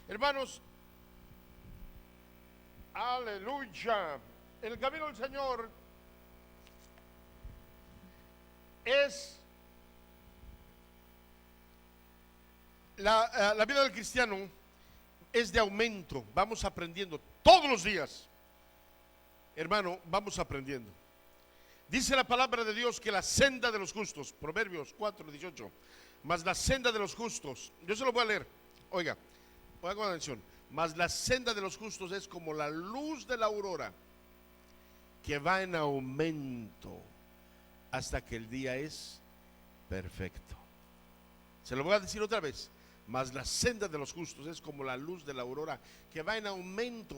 Hermanos, aleluya. En el camino del Señor es la vida del cristiano es de aumento. Vamos aprendiendo todos los días. Hermano, vamos aprendiendo. Dice la palabra de Dios que la senda de los justos, Proverbios 4:18, mas la senda de los justos, yo se lo voy a leer, oiga con atención, mas la senda de los justos es como la luz de la aurora, que va en aumento hasta que el día es perfecto. Se lo voy a decir otra vez, mas la senda de los justos es como la luz de la aurora, que va en aumento.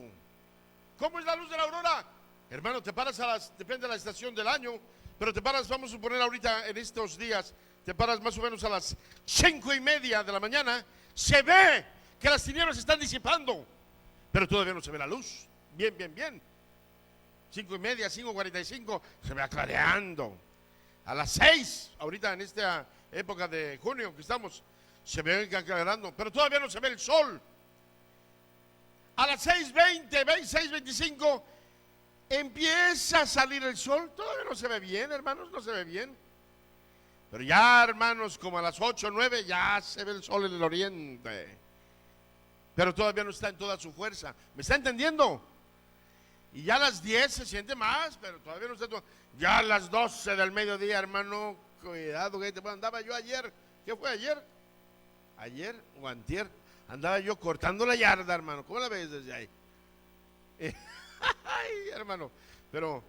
¿Cómo es la luz de la aurora? Hermano, te paras depende de la estación del año, pero te paras, vamos a suponer ahorita en estos días, te paras más o menos a las 5:30 de la mañana, se ve que las tinieblas se están disipando, pero todavía no se ve la luz. Bien. 5:30, 5:45, se va clareando. A las 6, ahorita en esta época de junio que estamos, se ve aclarando, pero todavía no se ve el sol. A las 6:20, 6:25, empieza a salir el sol. Todavía no se ve bien, hermanos, no se ve bien. Pero ya, hermanos, como a las 8, 9, ya se ve el sol en el oriente. Pero todavía no está en toda su fuerza. ¿Me está entendiendo? Y ya a las 10 se siente más, pero todavía no está todo. Ya a las 12 del mediodía, hermano, cuidado que andaba yo ayer. ¿Qué fue ayer? Ayer o antier. Andaba yo cortando la yarda, hermano. ¿Cómo la ves desde ahí? Ay, hermano, pero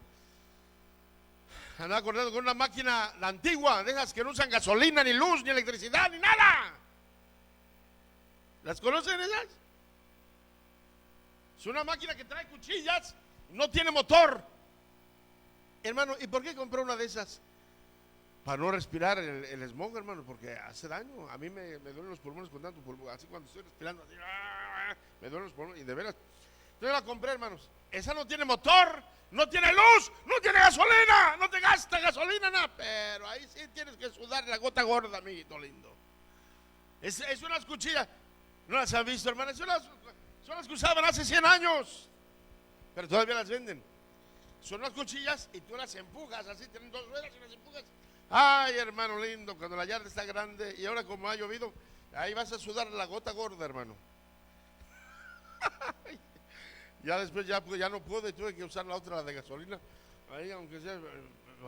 andaba cortando con una máquina, la antigua, de esas que no usan gasolina, ni luz, ni electricidad, ni nada. ¿Las conocen esas? Es una máquina que trae cuchillas, no tiene motor. Hermano, ¿y por qué compré una de esas? Para no respirar el smog, hermano, porque hace daño. A mí me duelen los pulmones con tanto pulmón. Así cuando estoy respirando, así, me duelen los pulmones, y de veras. Entonces la compré, hermanos. Esa no tiene motor, no tiene luz, no tiene gasolina, no te gasta gasolina, nada. Pero ahí sí tienes que sudar la gota gorda, amiguito lindo. Es unas cuchillas. ¿No las han visto, hermanas? Son las que usaban hace 100 años. Pero todavía las venden. Son unas cuchillas y tú las empujas, así tienen 2 ruedas y las empujas. Ay, hermano lindo, cuando la yarda está grande y ahora como ha llovido, ahí vas a sudar la gota gorda, hermano. Ya después ya no pude, tuve que usar la otra, la de gasolina. Ahí, aunque sea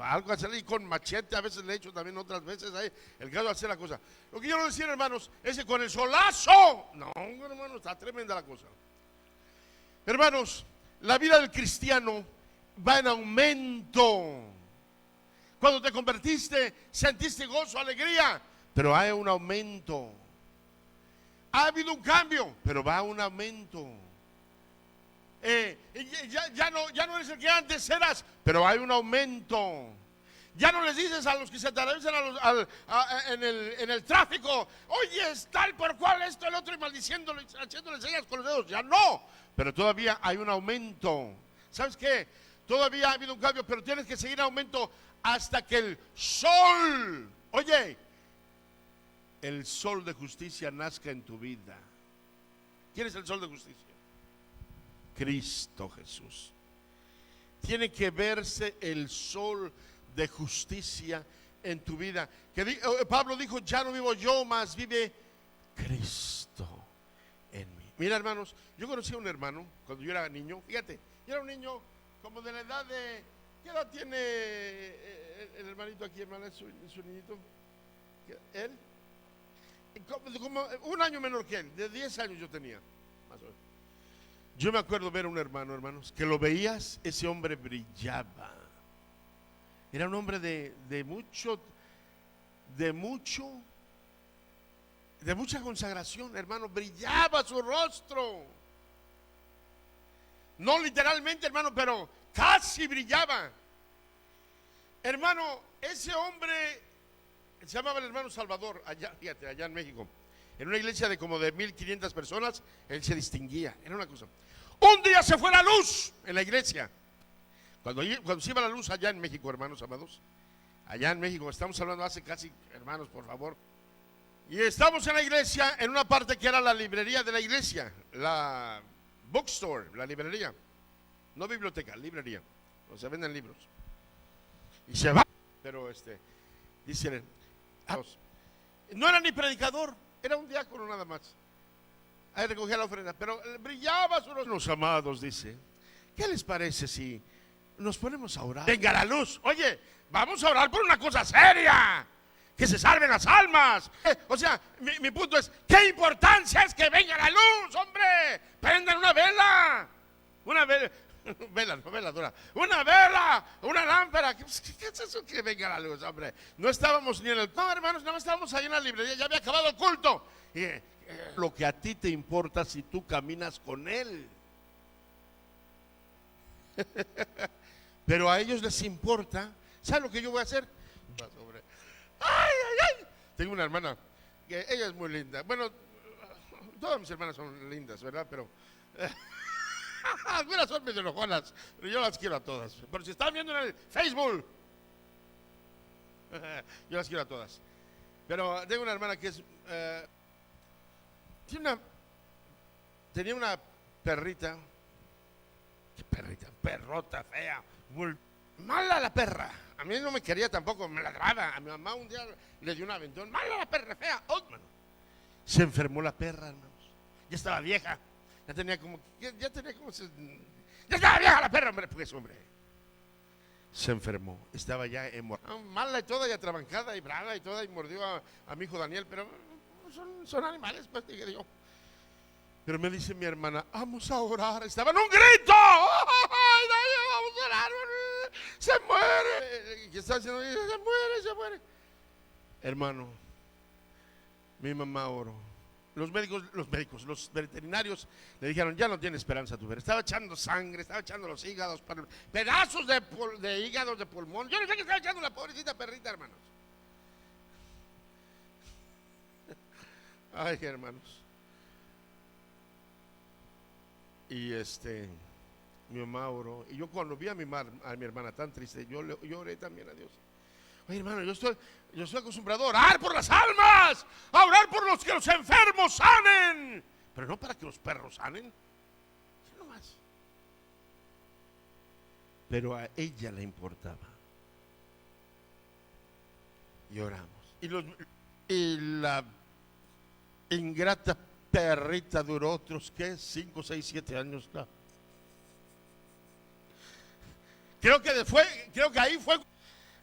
algo hacerle, y con machete, a veces le he hecho también otras veces ahí. El caso de hacer la cosa. Lo que quiero decir, hermanos, es que con el solazo, no, hermanos, está tremenda la cosa. Hermanos, la vida del cristiano va en aumento. Cuando te convertiste, sentiste gozo, alegría, pero hay un aumento. Ha habido un cambio, pero va a un aumento. Ya no eres el que antes eras, pero hay un aumento. Ya no les dices a los que se atraviesan en el tráfico, oye, es tal por cual esto, el otro, y maldiciéndolo y haciéndole señas con los dedos. Ya no, pero todavía hay un aumento. ¿Sabes qué? Todavía ha habido un cambio, pero tienes que seguir en aumento hasta que el sol, oye, el sol de justicia nazca en tu vida. ¿Quién es el sol de justicia? Cristo Jesús. Tiene que verse el sol de justicia en tu vida. Pablo dijo, ya no vivo yo, mas vive Cristo en mí. Mira, hermanos, yo conocí a un hermano cuando yo era niño. Fíjate, yo era un niño como de la edad de, ¿qué edad tiene el hermanito aquí, hermana? Su niñito. ¿Él? Como un año menor que él, de 10 años yo tenía, más o menos. Yo me acuerdo ver a un hermano, hermanos, que lo veías, ese hombre brillaba. Era un hombre de mucha consagración, hermano, brillaba su rostro. No literalmente, hermano, pero casi brillaba. Hermano, ese hombre se llamaba el hermano Salvador, allá, fíjate, allá en México. En una iglesia de como de 1,500 personas, él se distinguía, era una cosa. Un día se fue la luz en la iglesia. Cuando se iba la luz allá en México, hermanos amados, allá en México, estamos hablando hace casi, hermanos, por favor, Y estamos en la iglesia, en una parte que era la librería de la iglesia, la bookstore, la librería, no biblioteca, librería, donde se venden libros. Y se va, pero dicen, no era ni predicador, era un diácono nada más. Ahí recogía la ofrenda, pero brillaba su rostro. Los amados, dice, ¿qué les parece si nos ponemos a orar? Venga la luz. Oye, vamos a orar por una cosa seria, que se salven las almas. O sea, mi punto es, ¿qué importancia es que venga la luz, hombre? Prendan una vela, no veladora, una vela, una lámpara. ¿Qué es eso que venga la luz, hombre? No estábamos ni en el... No, hermanos, nada más estábamos ahí en la librería, ya había acabado el culto. Y lo que a ti te importa si tú caminas con Él. Pero a ellos les importa. ¿Sabes lo que yo voy a hacer? ¡Ay, ay, ay! Tengo una hermana que ella es muy linda. Bueno, todas mis hermanas son lindas, ¿verdad? Pero algunas son medio enojonas, pero yo las quiero a todas. Pero si están viendo en el Facebook, yo las quiero a todas. Pero tengo una hermana que es tenía una perrita. ¿Qué perrita? Perrota fea, muy mala la perra. A mí no me quería tampoco, me ladraba. A mi mamá un día le dio un aventón. Mala la perra, fea. Oh, hermano. Se enfermó la perra, hermanos. Ya estaba vieja. Ya estaba vieja la perra, hombre. Pues, hombre. Se enfermó. Estaba ya mala y toda, y atrabancada y brava y toda, y mordió a mi hijo Daniel. Pero son animales, pues, dije yo. Pero me dice mi hermana, vamos a orar. Estaba en un grito. ¡Ay, Daniel, vamos a orar! Se muere. ¿Qué está haciendo? Se muere. Hermano, mi mamá oró. Los veterinarios le dijeron, ya no tiene esperanza tu ver. Estaba echando sangre, estaba echando los hígados, pedazos de hígados, de pulmón. Yo no sé qué estaba echando la pobrecita perrita, hermanos. Ay, hermanos. Y mi mamá oró. Y yo cuando vi a mi hermana tan triste, yo oré también a Dios. Oye, hermano, yo estoy acostumbrado a orar por las almas, a orar por los que los enfermos sanen, pero no para que los perros sanen. ¿Qué nomás? Pero a ella le importaba. Y oramos. Y la ingrata perrita duró otros, ¿qué? 5, 6, 7 años. No. Creo que ahí fue.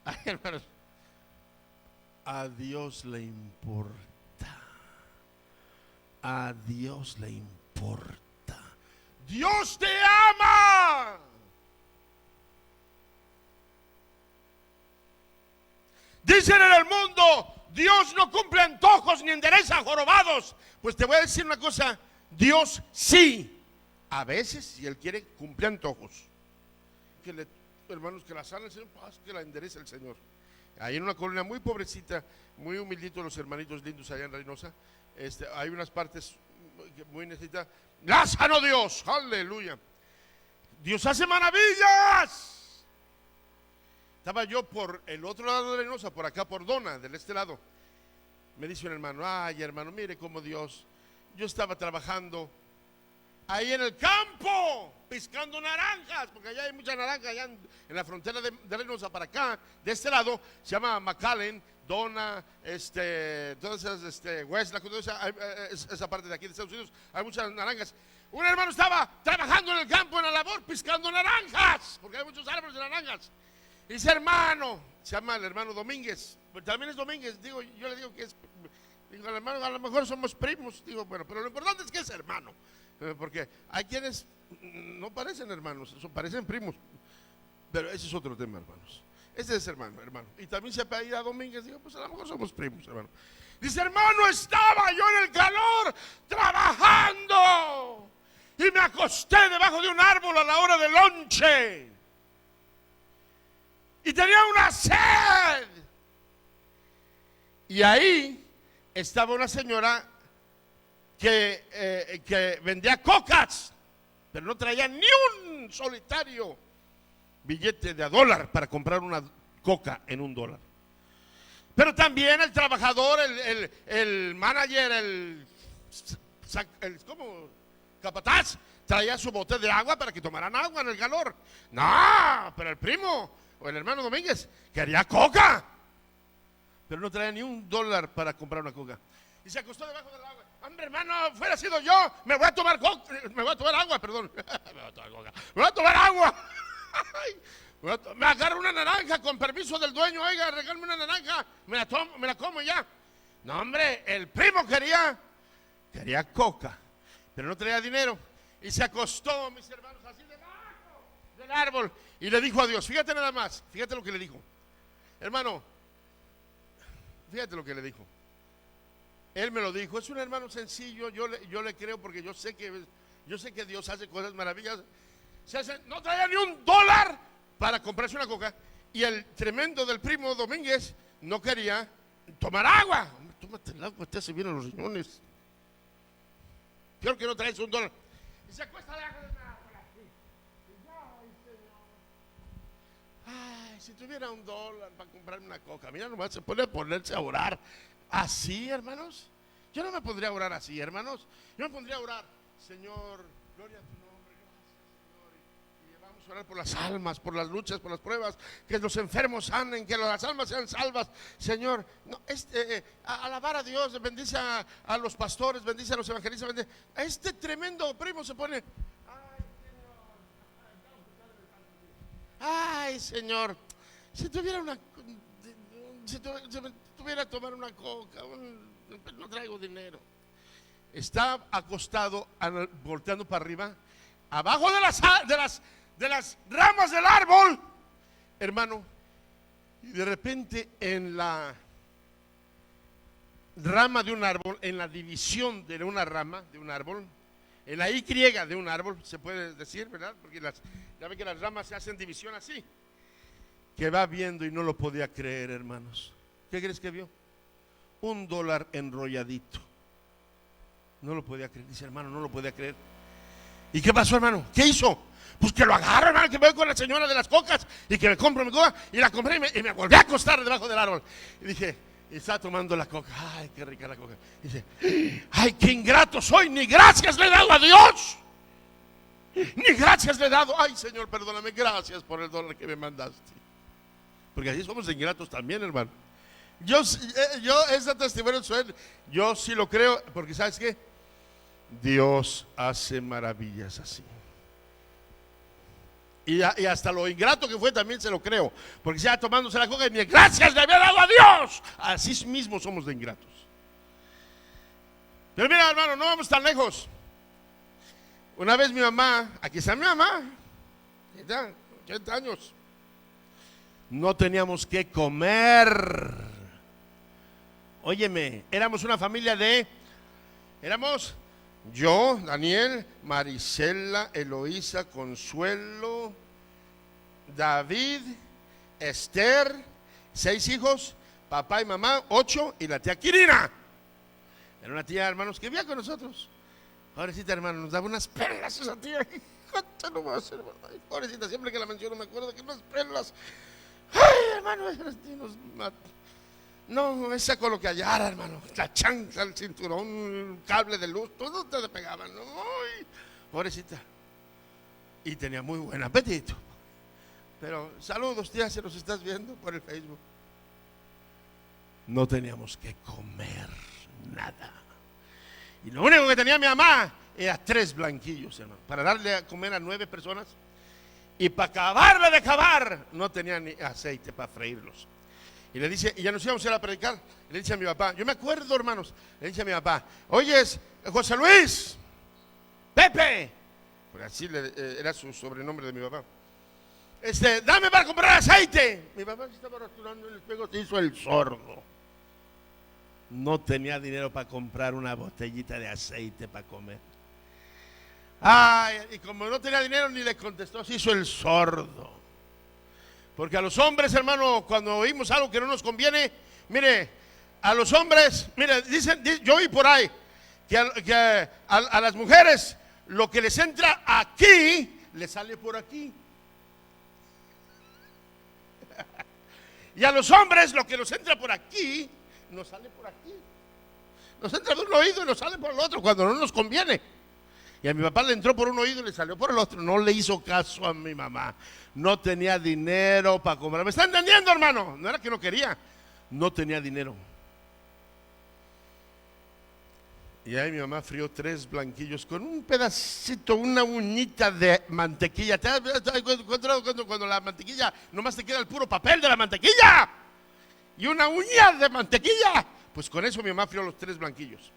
Ay, hermanos, a Dios le importa. A Dios le importa. Dios te ama. Dicen en el mundo, Dios no cumple antojos ni endereza jorobados. Pues te voy a decir una cosa, Dios sí, a veces, si Él quiere, cumple antojos. Hermanos, que la sana el Señor, que la endereza el Señor. Ahí en una colonia muy pobrecita, muy humildito, los hermanitos lindos allá en Reynosa, hay unas partes muy necesitadas. ¡La sanó Dios! ¡Aleluya! ¡Dios hace maravillas! Estaba yo por el otro lado de Reynosa, por acá por Dona, del este lado. Me dice un hermano, ay, hermano, mire cómo Dios. Yo estaba trabajando ahí en el campo, piscando naranjas, porque allá hay muchas naranjas, allá en la frontera de Reynosa para acá, de este lado, se llama McAllen, Dona, todas esas, Westlaco, toda esa parte de aquí de Estados Unidos, hay muchas naranjas. Un hermano estaba trabajando en el campo, en la labor, piscando naranjas, porque hay muchos árboles de naranjas. Y dice, hermano, se llama el hermano Domínguez, también es Domínguez, digo, yo le digo que es, digo, al hermano, a lo mejor somos primos, digo, bueno, pero lo importante es que es hermano. Porque hay quienes no parecen hermanos, parecen primos. Pero ese es otro tema, hermanos. Ese es hermano. Y también se apellida Domínguez. Digo, pues a lo mejor somos primos, hermano. Dice, hermano, estaba yo en el calor trabajando y me acosté debajo de un árbol a la hora del lonche. Y tenía una sed. Y ahí estaba una señora que vendía cocas, pero no traía ni un solitario billete de $1 para comprar una coca en $1. Pero también el trabajador, el manager, ¿cómo? Capataz, traía su bote de agua para que tomaran agua en el calor. No, pero el primo o el hermano Domínguez quería coca, pero no traía ni $1 para comprar una coca. Y se acostó debajo del agua. Hombre, hermano, fuera sido yo, me voy a tomar agua, perdón. Me voy a tomar agua. Me agarro una naranja con permiso del dueño. Oiga, regálame una naranja, me la como ya. No, hombre, el primo quería coca, pero no traía dinero. Y se acostó, mis hermanos, así debajo del árbol. Y le dijo a Dios, fíjate nada más, fíjate lo que le dijo. Hermano, fíjate lo que le dijo. Él me lo dijo, es un hermano sencillo, yo le creo porque yo sé que Dios hace cosas maravillosas. No traía ni $1 para comprarse una coca. Y el tremendo del primo Domínguez no quería tomar agua. Hombre, tómate el agua, te hace bien a los riñones. Peor que no traes $1. Y se acuesta debajo de una árbol así. Ay, si tuviera $1 para comprarme una coca. Mira, nomás se pone a ponerse a orar. Así, hermanos. Yo no me pondría a orar así, hermanos. Yo me pondría a orar, Señor, gloria a tu nombre, gracias, Señor. Y vamos a orar por las almas, por las luchas, por las pruebas, que los enfermos sanen, que las almas sean salvas, Señor. No, alabar a Dios, bendice a los pastores, bendice a los evangelistas, bendice. Este tremendo primo se pone, ay, Señor, si tuviera tuviera que tomar una coca, no traigo dinero. Está acostado, volteando para arriba, abajo de las ramas del árbol, hermano, y de repente en la rama de un árbol, en la división de una rama de un árbol, en la Y de un árbol, se puede decir, ¿verdad? Porque ya ve que las ramas se hacen división así. Que va viendo y no lo podía creer, hermanos. ¿Qué crees que vio? $1 enrolladito. No lo podía creer, dice, hermano, no lo podía creer. ¿Y qué pasó, hermano? ¿Qué hizo? Pues que lo agarro, hermano, que me voy con la señora de las cocas y que me compro mi coca. Y la compré y me volví a acostar debajo del árbol. Y dije, y estaba tomando la coca. Ay, qué rica la coca. Y dice, ay, qué ingrato soy, ni gracias le he dado a Dios. Ni gracias le he dado. Ay, Señor, perdóname, gracias por el $1 que me mandaste. Porque así somos ingratos también, hermano. Yo ese testimonio yo sí lo creo, porque ¿sabes qué? Dios hace maravillas así. Y hasta lo ingrato que fue también se lo creo, porque se iba tomándose la coca y ni gracias le había dado a Dios. Así mismo somos de ingratos. Pero mira, hermano, no vamos tan lejos. Una vez mi mamá, aquí está mi mamá, 80 años. No teníamos que comer. Óyeme, éramos una familia éramos yo, Daniel, Marisela, Eloísa, Consuelo, David, Esther, 6 hijos, papá y mamá, 8, y la tía Quirina. Era una tía, hermanos, que vivía con nosotros. Pobrecita, hermano, nos daba unas perlas esa tía. No va a ser, ay, pobrecita, siempre que la menciono me acuerdo que unas perlas. Ay, hermano, no, esa con lo que hallara, hermano, la chanca, el cinturón, el cable de luz, todo te pegaban. Ay, pobrecita. Y tenía muy buen apetito. Pero saludos, tía, si nos estás viendo por el Facebook. No teníamos que comer nada. Y lo único que tenía mi mamá era 3 blanquillos, hermano, para darle a comer a 9 personas. Y para acabarla de acabar, no tenía ni aceite para freírlos. Y le dice, y ya nos íbamos a ir a predicar. Y le dice a mi papá, yo me acuerdo, hermanos, le dice a mi papá, oyes, José Luis, Pepe, porque así era su sobrenombre de mi papá. Dame para comprar aceite. Mi papá se estaba restaurando en el espejo, se hizo el sordo. No tenía dinero para comprar una botellita de aceite para comer. Ay, y como no tenía dinero ni le contestó, se hizo el sordo. Porque a los hombres, hermano, cuando oímos algo que no nos conviene, mire, a los hombres, mire, yo oí por ahí que a las mujeres lo que les entra aquí, les sale por aquí. Y a los hombres lo que nos entra por aquí, nos sale por aquí. Nos entra por un oído y nos sale por el otro cuando no nos conviene. Y a mi papá le entró por un oído y le salió por el otro. No le hizo caso a mi mamá. No tenía dinero para comprar. ¿Me está entendiendo, hermano? No era que no quería, no tenía dinero. Y ahí mi mamá frió 3 blanquillos con un pedacito, una uñita de mantequilla. ¿Te has encontrado cuando la mantequilla nomás te queda el puro papel de la mantequilla? Y una uña de mantequilla. Pues con eso mi mamá frió los 3 blanquillos.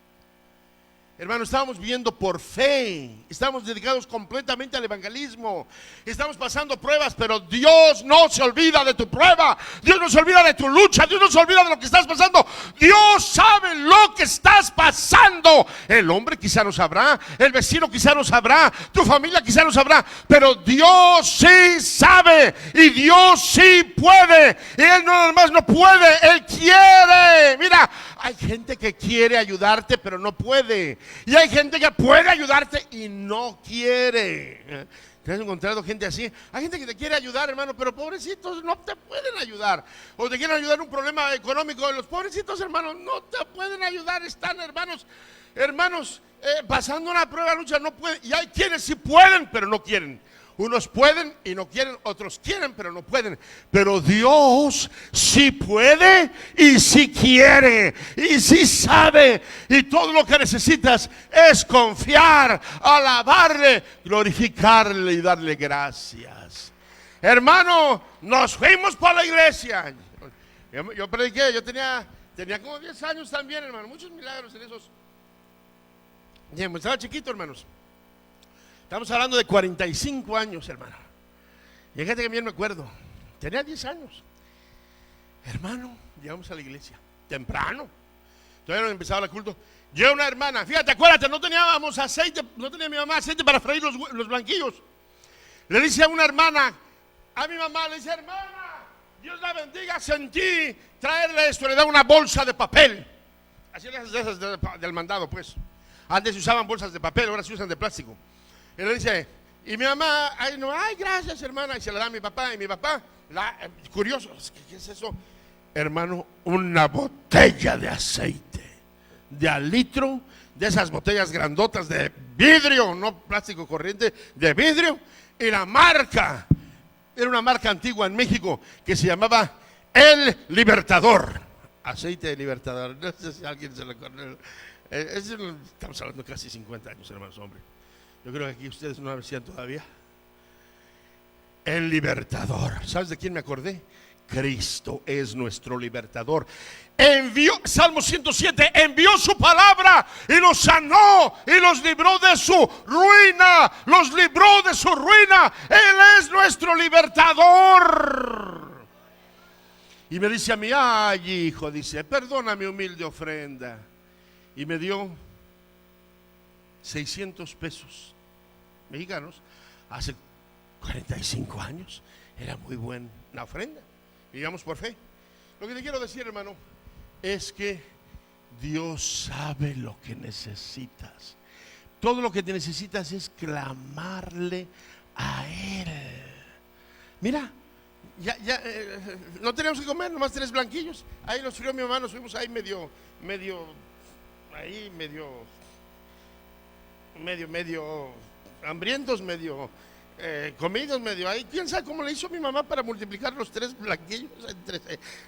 Hermano, estábamos viviendo por fe, estábamos dedicados completamente al evangelismo, estamos pasando pruebas, pero Dios no se olvida de tu prueba, Dios no se olvida de tu lucha, Dios no se olvida de lo que estás pasando, Dios sabe lo que estás pasando. El hombre quizá no sabrá, el vecino quizá no sabrá, tu familia quizá no sabrá, pero Dios sí sabe y Dios sí puede, y Él no nada más no puede, Él quiere. Mira, hay gente que quiere ayudarte pero no puede. Y hay gente que puede ayudarte y no quiere. ¿Te has encontrado gente así? Hay gente que te quiere ayudar, hermano, pero pobrecitos no te pueden ayudar. O te quieren ayudar en un problema económico. Los pobrecitos, hermanos, no te pueden ayudar. Están, hermanos, pasando una prueba de lucha, no pueden. Y hay quienes sí pueden, pero no quieren. Unos pueden y no quieren, otros quieren pero no pueden. Pero Dios sí puede y sí quiere y sí sabe. Y todo lo que necesitas es confiar, alabarle, glorificarle y darle gracias. Hermano, nos fuimos para la iglesia. Yo prediqué, yo tenía como 10 años también, hermano. Muchos milagros en esos. Estaba chiquito, hermanos. Estamos hablando de 45 años, hermano. Y fíjate que bien me acuerdo. Tenía 10 años. Hermano, llegamos a la iglesia temprano. Todavía no empezaba el culto. Llega una hermana. Fíjate, acuérdate, no teníamos aceite. No tenía mi mamá aceite para freír los blanquillos. Le dice a una hermana, a mi mamá, le dice: hermana, Dios la bendiga, sentí traerle esto. Le da una bolsa de papel. Así de esas del mandado, pues. Antes se usaban bolsas de papel, ahora se usan de plástico. Y le dice, y mi mamá, ay, gracias, hermana, y se la da a mi papá, y mi papá, curioso, ¿qué es eso? Hermano, una botella de aceite, de al litro, de esas botellas grandotas de vidrio, no plástico corriente, de vidrio, y la marca, era una marca antigua en México, que se llamaba El Libertador, aceite de Libertador, no sé si alguien se lo conoce, estamos hablando de casi 50 años, hermanos, hombre. Yo creo que aquí ustedes no lo hacían todavía. El libertador. ¿Sabes de quién me acordé? Cristo es nuestro libertador. Salmo 107, envió su palabra y los sanó y los libró de su ruina. Los libró de su ruina. Él es nuestro libertador. Y me dice a mí, ay, hijo, dice, perdona mi humilde ofrenda. Y me dio 600 pesos mexicanos hace 45 años. Era muy buena ofrenda. Digamos por fe. Lo que te quiero decir, hermano, es que Dios sabe lo que necesitas. Todo lo que te necesitas es clamarle a Él. Mira, ya no teníamos que comer, nomás 3 blanquillos. Ahí los frió mi mamá, nos fuimos ahí medio hambrientos, medio comidos, medio ahí. ¿Quién sabe cómo le hizo mi mamá para multiplicar los 3 blanquillos?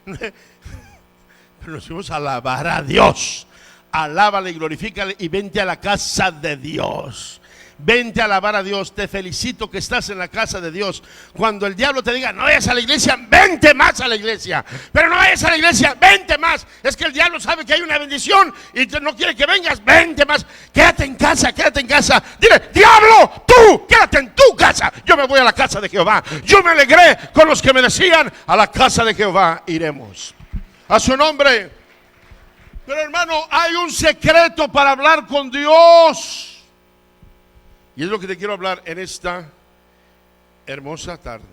Pero nos fuimos a alabar a Dios. Alábale y glorifícale y vente a la casa de Dios. Vente a alabar a Dios. Te felicito que estás en la casa de Dios. Cuando el diablo te diga no vayas a la iglesia, vente más a la iglesia. Pero no vayas a la iglesia, vente más. Es que el diablo sabe que hay una bendición y no quiere que vengas, vente más. Quédate en casa, quédate en casa. Dile, diablo, tú, quédate en tu casa. Yo me voy a la casa de Jehová. Yo me alegré con los que me decían, a la casa de Jehová iremos. A su nombre. Pero hermano, hay un secreto para hablar con Dios. Y es lo que te quiero hablar en esta hermosa tarde.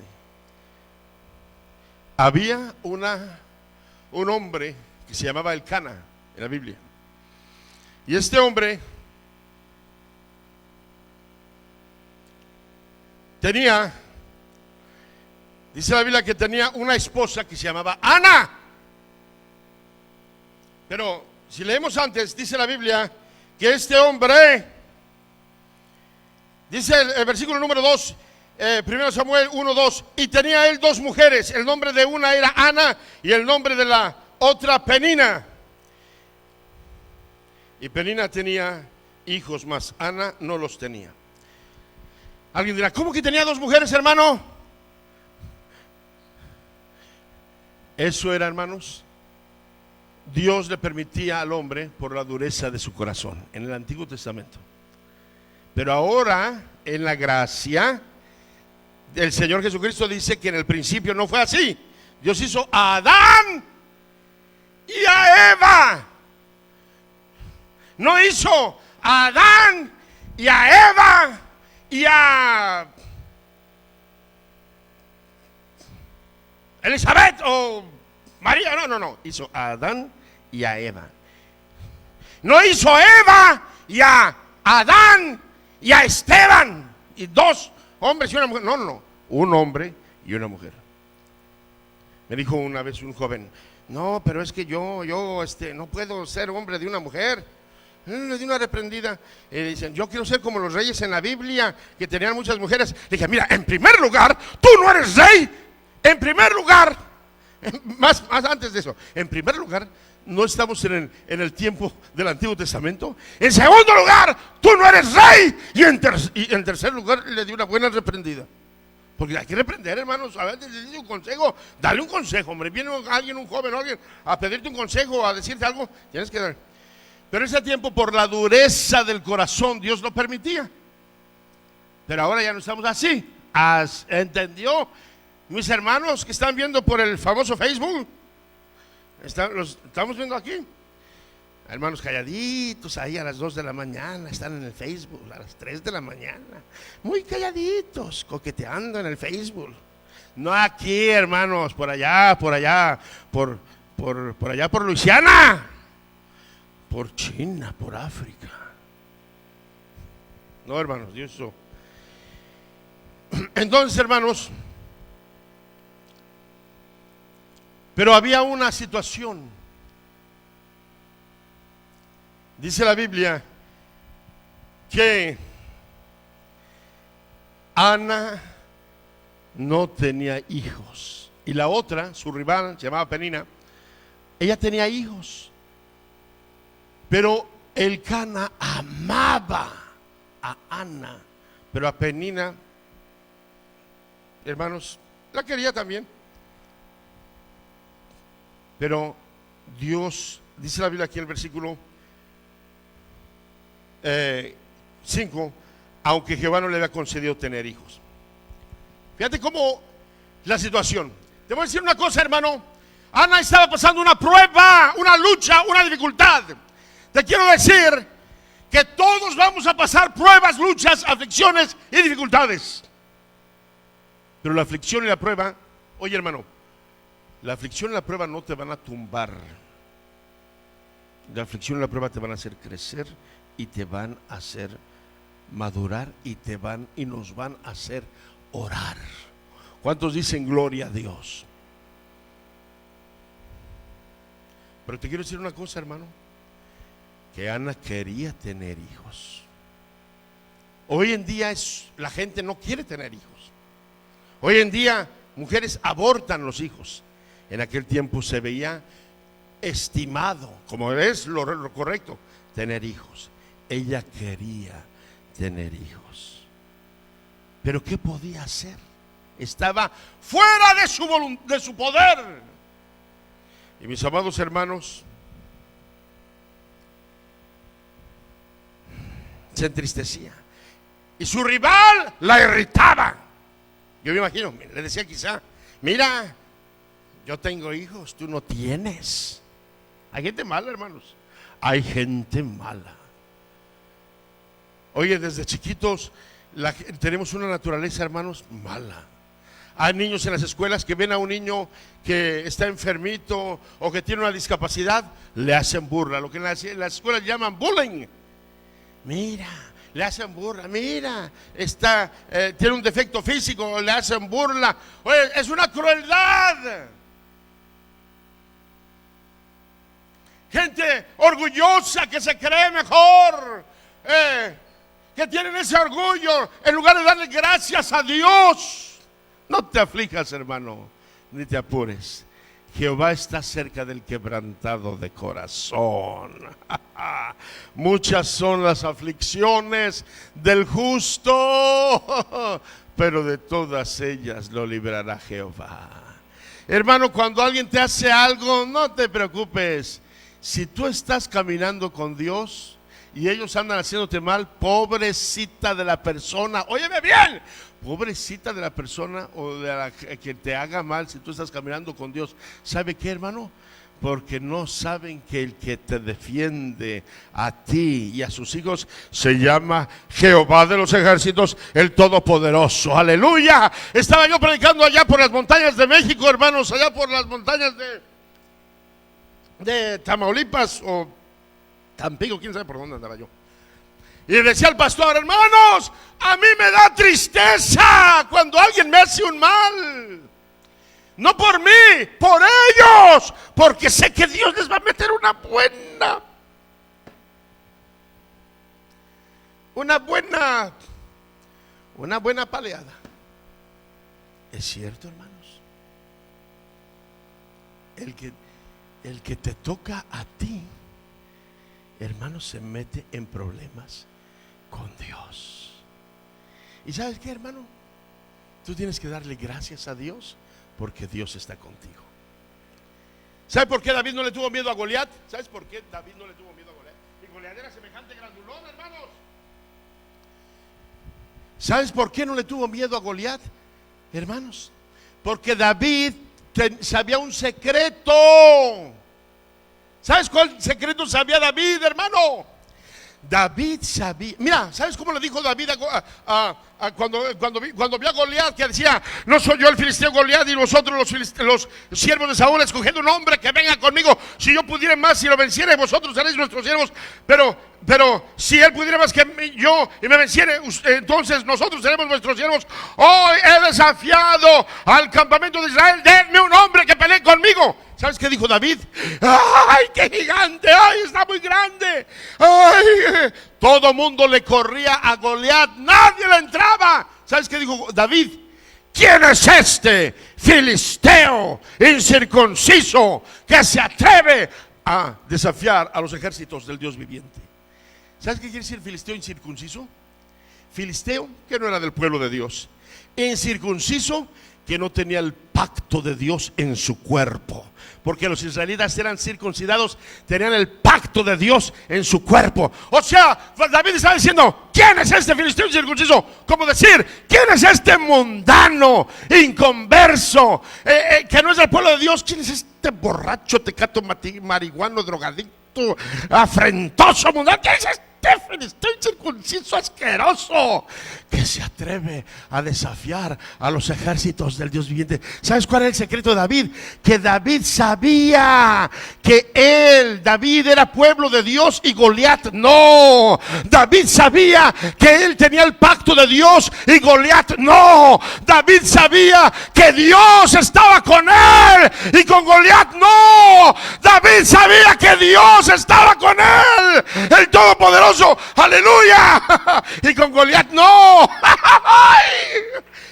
Había un hombre que se llamaba Elcana en la Biblia. Y este hombre tenía Dice la Biblia que tenía una esposa que se llamaba Ana. Pero si leemos antes, dice la Biblia que este hombre, dice el versículo número 2, 1 Samuel 1:2, y tenía él 2 mujeres. El nombre de una era Ana y el nombre de la otra Penina. Y Penina tenía hijos, mas Ana no los tenía. Alguien dirá, ¿cómo que tenía 2 mujeres, hermano? Eso era, hermanos, Dios le permitía al hombre por la dureza de su corazón en el Antiguo Testamento. Pero ahora, en la gracia, el Señor Jesucristo dice que en el principio no fue así. Dios hizo a Adán y a Eva. No hizo a Adán y a Eva y a Elizabeth o María. No. Hizo a Adán y a Eva. No hizo a Eva y a Adán y a Esteban. Y 2 hombres y una mujer. No. Un hombre y una mujer. Me dijo una vez un joven, no, pero es que yo no puedo ser hombre de una mujer. Le di una reprendida. Dicen, yo quiero ser como los reyes en la Biblia, que tenían muchas mujeres. Le dije, mira, en primer lugar, tú no eres rey. En primer lugar, más antes de eso, en primer lugar, no estamos en el tiempo del Antiguo Testamento. En segundo lugar, tú no eres rey. Y en tercer lugar, le di una buena reprendida. Porque hay que reprender, hermanos. A veces le dice un consejo, dale un consejo, hombre. Viene alguien, un joven o alguien, a pedirte un consejo, a decirte algo, tienes que dar. Pero en ese tiempo, por la dureza del corazón, Dios lo permitía. Pero ahora ya no estamos así. ¿Entendió? Mis hermanos que están viendo por el famoso Facebook, los estamos viendo aquí. Hermanos calladitos ahí a las 2 de la mañana, están en el Facebook a las 3 de la mañana, muy calladitos, coqueteando en el Facebook. No aquí, hermanos, por allá, por allá por Luisiana, por China, por África. No, hermanos, Dios eso. Entonces, hermanos, pero había una situación. Dice la Biblia que Ana no tenía hijos y la otra, su rival, se llamaba Penina, ella tenía hijos. Pero Elcana amaba a Ana, pero a Penina, hermanos, la quería también. Pero Dios, dice la Biblia aquí en el versículo 5, aunque Jehová no le había concedido tener hijos. Fíjate cómo la situación. Te voy a decir una cosa, hermano. Ana estaba pasando una prueba, una lucha, una dificultad. Te quiero decir que todos vamos a pasar pruebas, luchas, aflicciones y dificultades. Pero la aflicción y la prueba, oye, hermano, la aflicción y la prueba no te van a tumbar. La aflicción y la prueba te van a hacer crecer y te van a hacer madurar y nos van a hacer orar. ¿Cuántos dicen gloria a Dios? Pero te quiero decir una cosa, hermano, que Ana quería tener hijos. Hoy en día la gente no quiere tener hijos. Hoy en día mujeres abortan los hijos. En aquel tiempo se veía estimado, como es lo correcto, tener hijos. Ella quería tener hijos. Pero ¿qué podía hacer? Estaba fuera de su poder. Y mis amados hermanos, se entristecía. Y su rival la irritaba. Yo me imagino, le decía quizá, mira, yo tengo hijos, tú no tienes. Hay gente mala, hermanos. Hay gente mala. Oye, desde chiquitos tenemos una naturaleza, hermanos, mala. Hay niños en las escuelas que ven a un niño que está enfermito o que tiene una discapacidad, le hacen burla, lo que en las escuelas llaman bullying. Mira, le hacen burla. Mira, tiene un defecto físico, le hacen burla. Oye, es una crueldad. Gente orgullosa que se cree mejor, que tienen ese orgullo en lugar de darle gracias a Dios. No te aflijas, hermano, ni te apures. Jehová está cerca del quebrantado de corazón. Muchas son las aflicciones del justo, pero de todas ellas lo librará Jehová. Hermano, cuando alguien te hace algo, no te preocupes. Si tú estás caminando con Dios y ellos andan haciéndote mal, pobrecita de la persona, óyeme bien, pobrecita de la persona o de la que te haga mal si tú estás caminando con Dios. ¿Sabe qué, hermano? Porque no saben que el que te defiende a ti y a sus hijos se llama Jehová de los ejércitos, el Todopoderoso. ¡Aleluya! Estaba yo predicando allá por las montañas de México, hermanos, allá por las montañas de Tamaulipas o Tampico, quién sabe por dónde andaba yo. Y decía el pastor: hermanos, a mí me da tristeza cuando alguien me hace un mal. No por mí, por ellos, porque sé que Dios les va a meter una buena paleada. ¿Es cierto, hermanos? El que te toca a ti, hermano, se mete en problemas con Dios. ¿Y sabes qué, hermano? Tú tienes que darle gracias a Dios porque Dios está contigo. ¿Sabes por qué David no le tuvo miedo a Goliat? ¿Sabes por qué David no le tuvo miedo a Goliat? Y Goliat era semejante grandulón, hermanos. ¿Sabes por qué no le tuvo miedo a Goliat, hermanos? Porque David sabía un secreto. ¿Sabes cuál secreto sabía David, hermano? David sabía. Mira, ¿sabes cómo le dijo David cuando vio a Goliat, que decía: no soy yo el filisteo Goliat y vosotros los siervos de Saúl, escogiendo un hombre que venga conmigo? Si yo pudiera más y lo venciere, vosotros seréis nuestros siervos. Pero si él pudiera más que yo y me venciere, entonces nosotros seremos vuestros siervos. Hoy he desafiado al campamento de Israel, denme un hombre que pelee conmigo. ¿Sabes qué dijo David? ¡Ay, qué gigante! ¡Ay, está muy grande! ¡Ay! Todo mundo le corría a Goliat, nadie le entraba. ¿Sabes qué dijo David? ¿Quién es este filisteo incircunciso que se atreve a desafiar a los ejércitos del Dios viviente? ¿Sabes qué quiere decir filisteo incircunciso? Filisteo, que no era del pueblo de Dios. Incircunciso, que no tenía el pacto de Dios en su cuerpo. Porque los israelitas eran circuncidados, tenían el pacto de Dios en su cuerpo. O sea, David estaba diciendo: ¿quién es este filisteo incircunciso? Como decir, ¿quién es este mundano, inconverso, que no es del pueblo de Dios? ¿Quién es este borracho, tecato, marihuano, drogadicto, afrentoso, mundano? ¿Quién es este filisteo incircunciso asqueroso que se atreve a desafiar a los ejércitos del Dios viviente? ¿Sabes cuál era el secreto de David? Que David sabía que David era pueblo de Dios y Goliat no. David sabía que él tenía el pacto de Dios y Goliat no. David sabía que Dios estaba con él y con Goliat no. David sabía que Dios estaba con él, el Todopoderoso. Aleluya. Y con Goliat no.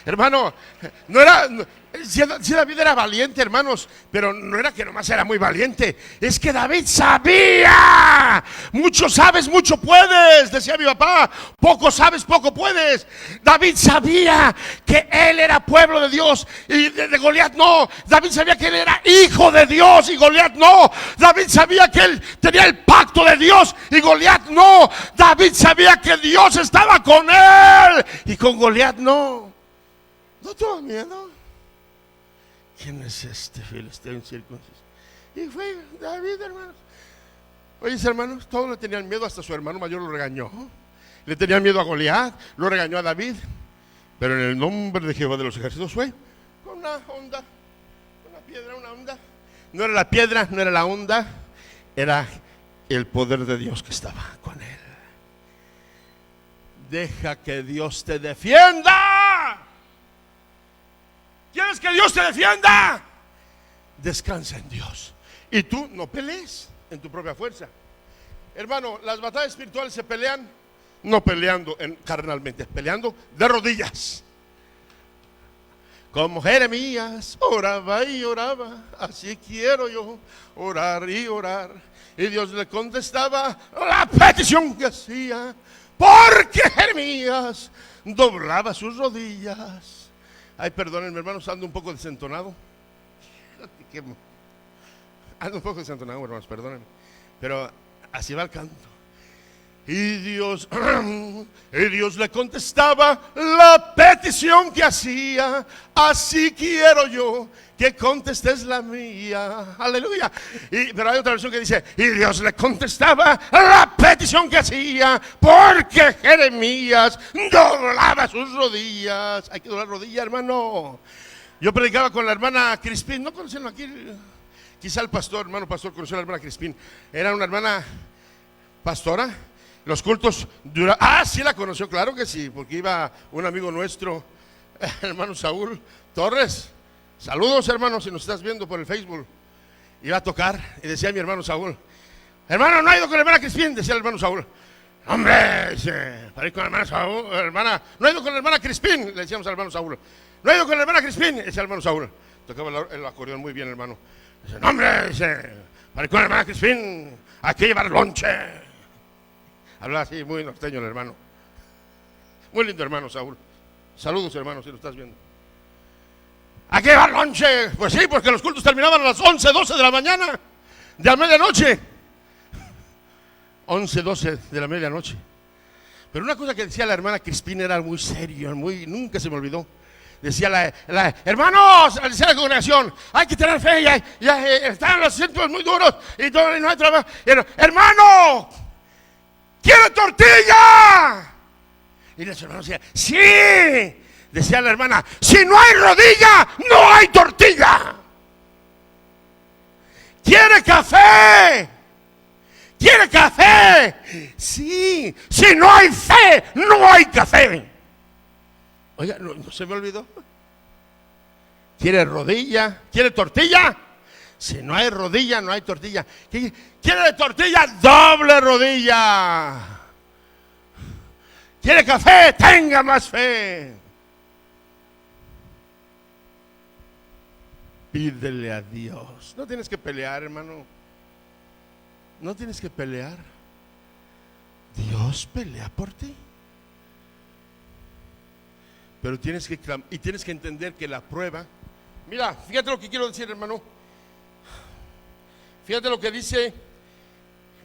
Hermano, no era. Si David era valiente, hermanos, pero no era que nomás era muy valiente, es que David sabía. Mucho sabes, mucho puedes, decía mi papá. Poco sabes, poco puedes. David sabía que él era pueblo de Dios y de Goliat no. David sabía que él era hijo de Dios y Goliat no. David sabía que él tenía el pacto de Dios y Goliat no. David sabía que Dios estaba con él y con Goliat no. No tuvo miedo. ¿Quién es este filisteo incircunciso? Y fue David, hermanos. Oye, hermanos, todos le tenían miedo, hasta su hermano mayor lo regañó. Le tenían miedo a Goliat, lo regañó a David. Pero en el nombre de Jehová de los ejércitos fue con una onda, una piedra, una onda. No era la piedra, no era la onda, era el poder de Dios que estaba con él. Deja que Dios te defienda. ¿Quieres que Dios te defienda? Descansa en Dios. Y tú no pelees en tu propia fuerza. Hermano, las batallas espirituales se pelean no peleando carnalmente, peleando de rodillas. Como Jeremías oraba y oraba, así quiero yo orar y orar. Y Dios le contestaba la petición que hacía, porque Jeremías doblaba sus rodillas. Ay, perdónenme, hermanos, ando un poco desentonado. Ando un poco desentonado, hermanos, perdónenme. Pero así va el canto. Y Dios le contestaba la petición que hacía, así quiero yo que contestes la mía. Aleluya. Pero hay otra versión que dice, y Dios le contestaba la petición que hacía, porque Jeremías doblaba sus rodillas. Hay que doblar rodillas, hermano. Yo predicaba con la hermana Crispín, ¿no conocen aquí? Quizá el pastor, hermano pastor, conoció a la hermana Crispín. Era una hermana pastora. Los cultos sí la conoció, claro que sí, porque iba un amigo nuestro, hermano Saúl Torres. Saludos, hermano, si nos estás viendo por el Facebook. Iba a tocar y decía mi hermano Saúl, hermano, ¿no ha ido con la hermana Crispín? Decía el hermano Saúl, hombre, para ir con la hermana Saúl, hermana, ¿no ha ido con la hermana Crispín? Le decíamos al hermano Saúl, ¿no ha ido con la hermana Crispín? Decía el hermano Saúl, tocaba el acordeón muy bien, hermano. Dice, no, hombre, para ir con la hermana Crispín, hay que llevar lonche. Hablaba así, muy norteño el hermano. Muy lindo hermano Saúl. Saludos, hermano, si lo estás viendo. ¿A qué llevar lonche? Pues sí, porque los cultos terminaban a las 11, 12 de la mañana, de la medianoche. 11, 12 de la medianoche. Pero una cosa que decía la hermana Crispín era muy serio, nunca se me olvidó. Decía hermanos, decía la congregación, hay que tener fe, ya están los asientos muy duros y todo, y no hay trabajo. Hermano, ¿quiere tortilla? Y los hermanos decían, sí. Decía la hermana, si no hay rodilla, no hay tortilla. ¿Quiere café? ¿Quiere café? Sí. Si no hay fe, no hay café. Oiga, no se me olvidó. ¿Quiere rodilla? ¿Quiere tortilla? Si no hay rodilla, no hay tortilla. ¿Quiere tortilla? Doble rodilla. ¿Quiere café? Tenga más fe. Pídele a Dios. No tienes que pelear, hermano. No tienes que pelear. Dios pelea por ti. Pero tienes que entender que la prueba. Mira, fíjate lo que quiero decir, hermano. Fíjate lo que dice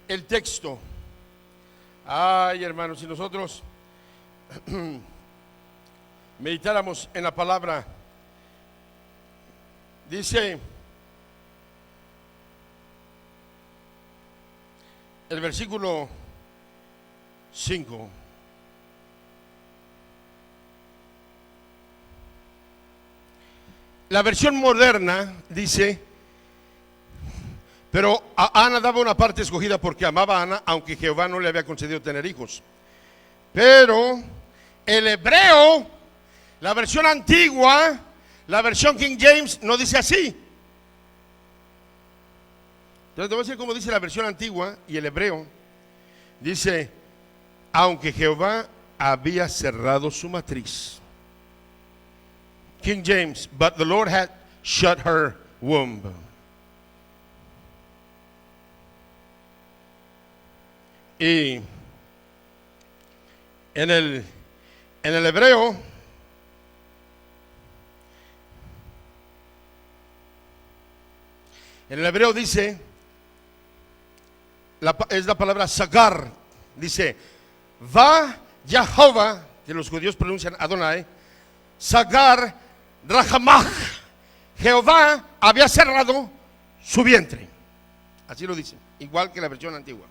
el texto. Ay, hermano, si nosotros meditáramos en la palabra, dice el versículo 5. La versión moderna dice, pero a Ana daba una parte escogida porque amaba a Ana, aunque Jehová no le había concedido tener hijos. Pero el hebreo, la versión antigua, la versión King James, no dice así. Entonces te voy a decir cómo dice la versión antigua y el hebreo. Dice, aunque Jehová había cerrado su matriz. King James, but the Lord had shut her womb. Y en el hebreo, dice, es la palabra sagar, dice, va Jehová, que los judíos pronuncian Adonai, sagar Rahamach, Jehová había cerrado su vientre. Así lo dice, igual que la versión antigua.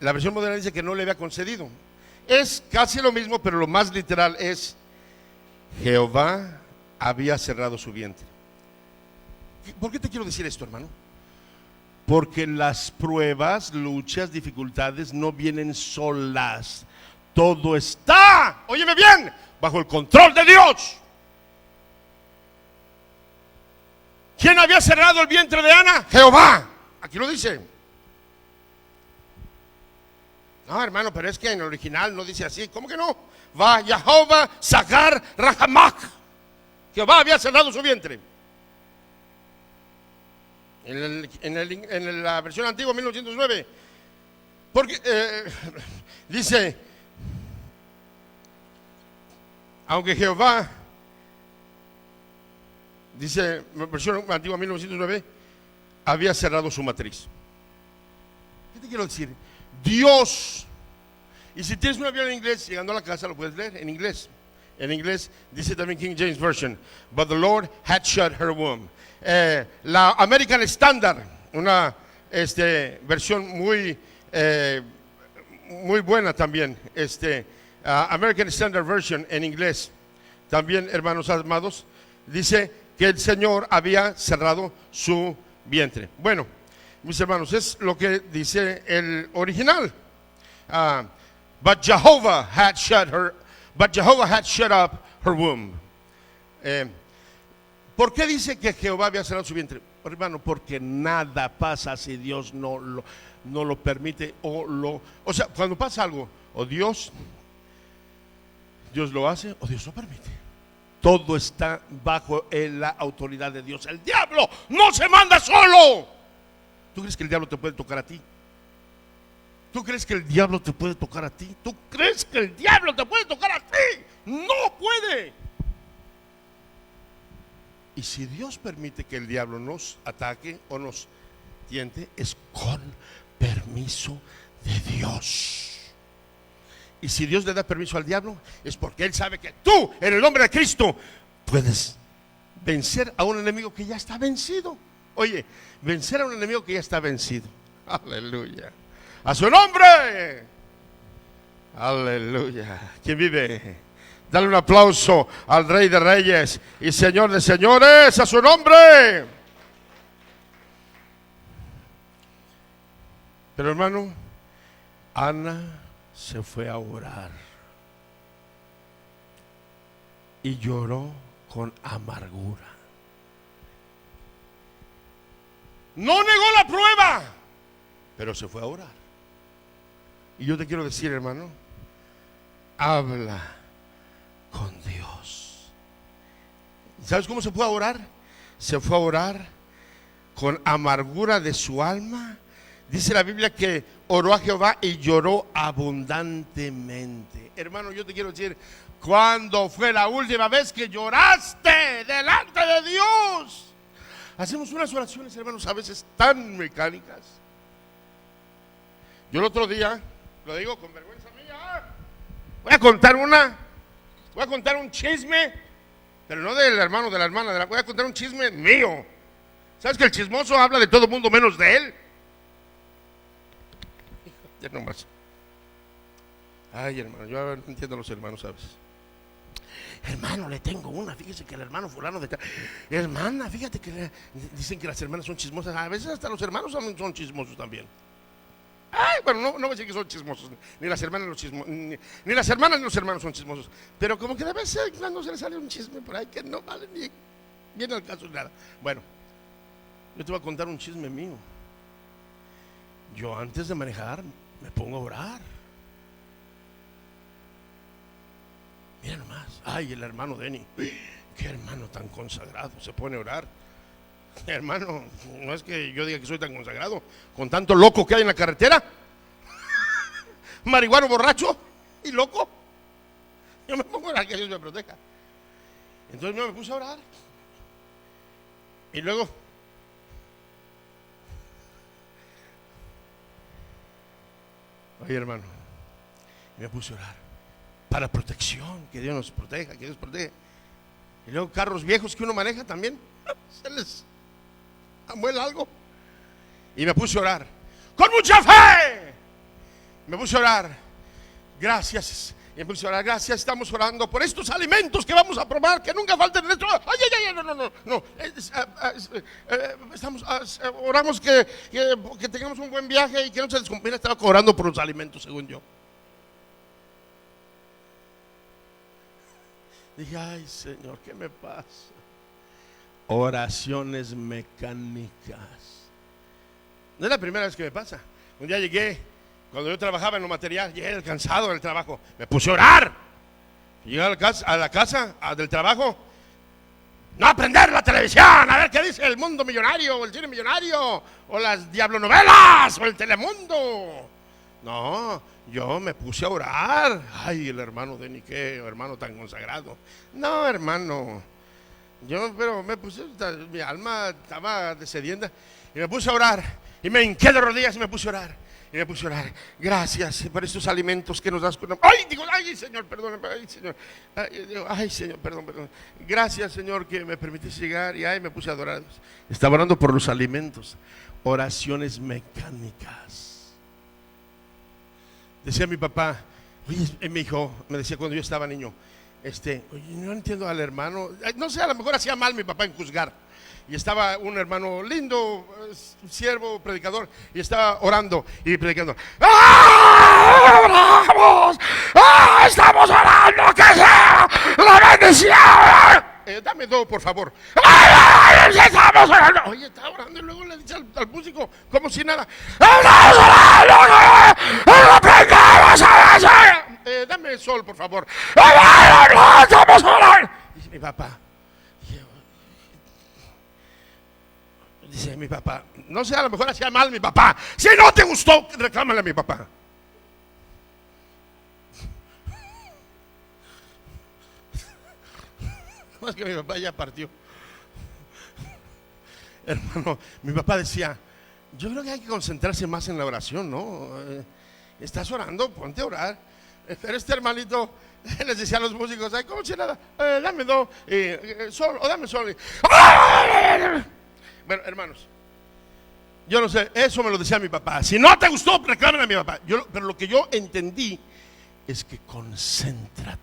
La versión moderna dice que no le había concedido. Es casi lo mismo, pero lo más literal es Jehová había cerrado su vientre. ¿Por qué te quiero decir esto, hermano? Porque las pruebas, luchas, dificultades no vienen solas. todo está, óyeme bien, bajo el control de Dios. ¿Quién había cerrado el vientre de Ana? Jehová. Aquí lo dice. No, hermano, pero es que en el original no dice así. ¿Cómo que no? Va Jehová Sagar Rahamach. Jehová había cerrado su vientre. En la versión antigua 1909. Porque dice, aunque Jehová, dice, versión antigua 1909, había cerrado su matriz. ¿Qué te quiero decir? Dios, y si tienes una Biblia en inglés, llegando a la casa lo puedes leer en inglés. En inglés dice también King James Version, but the Lord had shut her womb. La American Standard, una versión muy buena también, American Standard Version en inglés, también, hermanos amados, dice que el Señor había cerrado su vientre. Bueno, mis hermanos, es lo que dice el original. But Jehovah had shut up her womb. ¿Por qué dice que Jehová había cerrado su vientre? Hermano, porque nada pasa si Dios no lo permite o sea, cuando pasa algo, o Dios lo hace o Dios lo permite. Todo está bajo la autoridad de Dios. El diablo no se manda solo. ¿Tú crees que el diablo te puede tocar a ti? ¿Tú crees que el diablo te puede tocar a ti? ¿Tú crees que el diablo te puede tocar a ti? No puede. Y si Dios permite que el diablo nos ataque o nos tiente, es con permiso de Dios. Y si Dios le da permiso al diablo, es porque Él sabe que tú, en el nombre de Cristo, puedes vencer a un enemigo que ya está vencido. Oye, vencer a un enemigo que ya está vencido. Aleluya. A su nombre. Aleluya. ¿Quién vive? Dale un aplauso al Rey de Reyes y Señor de Señores. A su nombre. Pero hermano, Ana se fue a orar y lloró con amargura. No negó la prueba, pero se fue a orar. Y yo te quiero decir, hermano, habla con Dios. ¿Sabes cómo se fue a orar? Se fue a orar con amargura de su alma. Dice la Biblia que oró a Jehová y lloró abundantemente. Hermano, yo te quiero decir, ¿cuándo fue la última vez que lloraste delante de Dios? Hacemos unas oraciones, hermanos, a veces tan mecánicas. Yo el otro día, lo digo con vergüenza mía, voy a contar un chisme, pero no del hermano, de la hermana, voy a contar un chisme mío. ¿Sabes que el chismoso habla de todo el mundo menos de él? Ya nomás. Ay, hermano, yo no entiendo a los hermanos, ¿sabes? Hermano, le tengo una, fíjese que el hermano fulano de hermana, fíjate que dicen que las hermanas son chismosas. A veces hasta los hermanos son chismosos también. Ay, bueno, no voy a decir que son chismosos, ni las hermanas ni las hermanas ni los hermanos son chismosos, pero como que de vez en cuando se les sale un chisme por ahí que no vale ni viene al caso nada. Bueno, yo te voy a contar un chisme mío. Yo antes de manejar me pongo a orar. Mira nomás, ay, el hermano Denny, qué hermano tan consagrado, se pone a orar. Hermano, no es que yo diga que soy tan consagrado, con tanto loco que hay en la carretera, marihuano, borracho y loco, yo me pongo a orar, que Dios me proteja. Entonces yo me puse a orar y luego oye, hermano, me puse a orar para protección, que Dios nos proteja, que Dios protege. Y luego carros viejos que uno maneja también, se les amuela algo. Y me puse a orar con mucha fe. Me puse a orar. Gracias. Y me puse a orar. Gracias. Estamos orando por estos alimentos que vamos a probar, que nunca falten en nuestro. Ay, no. Oramos que tengamos un buen viaje y que no se descomponga. Estaba orando por los alimentos, según yo. Dije, ay Señor, ¿qué me pasa? Oraciones mecánicas. No es la primera vez que me pasa. Un día llegué, cuando yo trabajaba en lo material, llegué cansado del trabajo, me puse a orar. Llegué a la casa del trabajo, no a prender la televisión, a ver qué dice el mundo millonario, o el cine millonario, o las diablonovelas, o el Telemundo. No, yo me puse a orar. Ay, el hermano de Nique, hermano tan consagrado. No, hermano, pero me puse, mi alma estaba descendiendo y me puse a orar. Y me hinqué de rodillas y me puse a orar. Y me puse a orar. Gracias por estos alimentos que nos das. Ay, Señor, perdón. Ay, Señor, perdón. Gracias, Señor, que me permitiste llegar. Y ahí me puse a adorar. Estaba orando por los alimentos. Oraciones mecánicas. Decía mi papá, oye, mi hijo, me decía cuando yo estaba niño, oye, no entiendo al hermano. No sé, a lo mejor hacía mal mi papá en juzgar. Y estaba un hermano lindo, siervo, predicador, y estaba orando y predicando. ¡Ah, oramos! ¡Ah, estamos orando! ¡Que sea la bendición! Dame dos, por favor. ¡Ah, estamos orando! Oye, estaba orando y luego le dice al músico, como si nada. ¡Estamos orando! ¡No prendamos a la dame sol, por favor. ¡Ah, estamos orando! Dice mi papá. Dice mi papá, no sé, a lo mejor hacía mal mi papá. Si no te gustó, reclámale a mi papá. No, es que mi papá ya partió. Hermano, mi papá decía, yo creo que hay que concentrarse más en la oración, ¿no? Estás orando, ponte a orar. Pero este hermanito les decía a los músicos, ay, ¿cómo si nada? Dame dos, sol, o dame sol. Bueno, hermanos, yo no sé, eso me lo decía mi papá. Si no te gustó, reclámale a mi papá. Pero lo que yo entendí es que concéntrate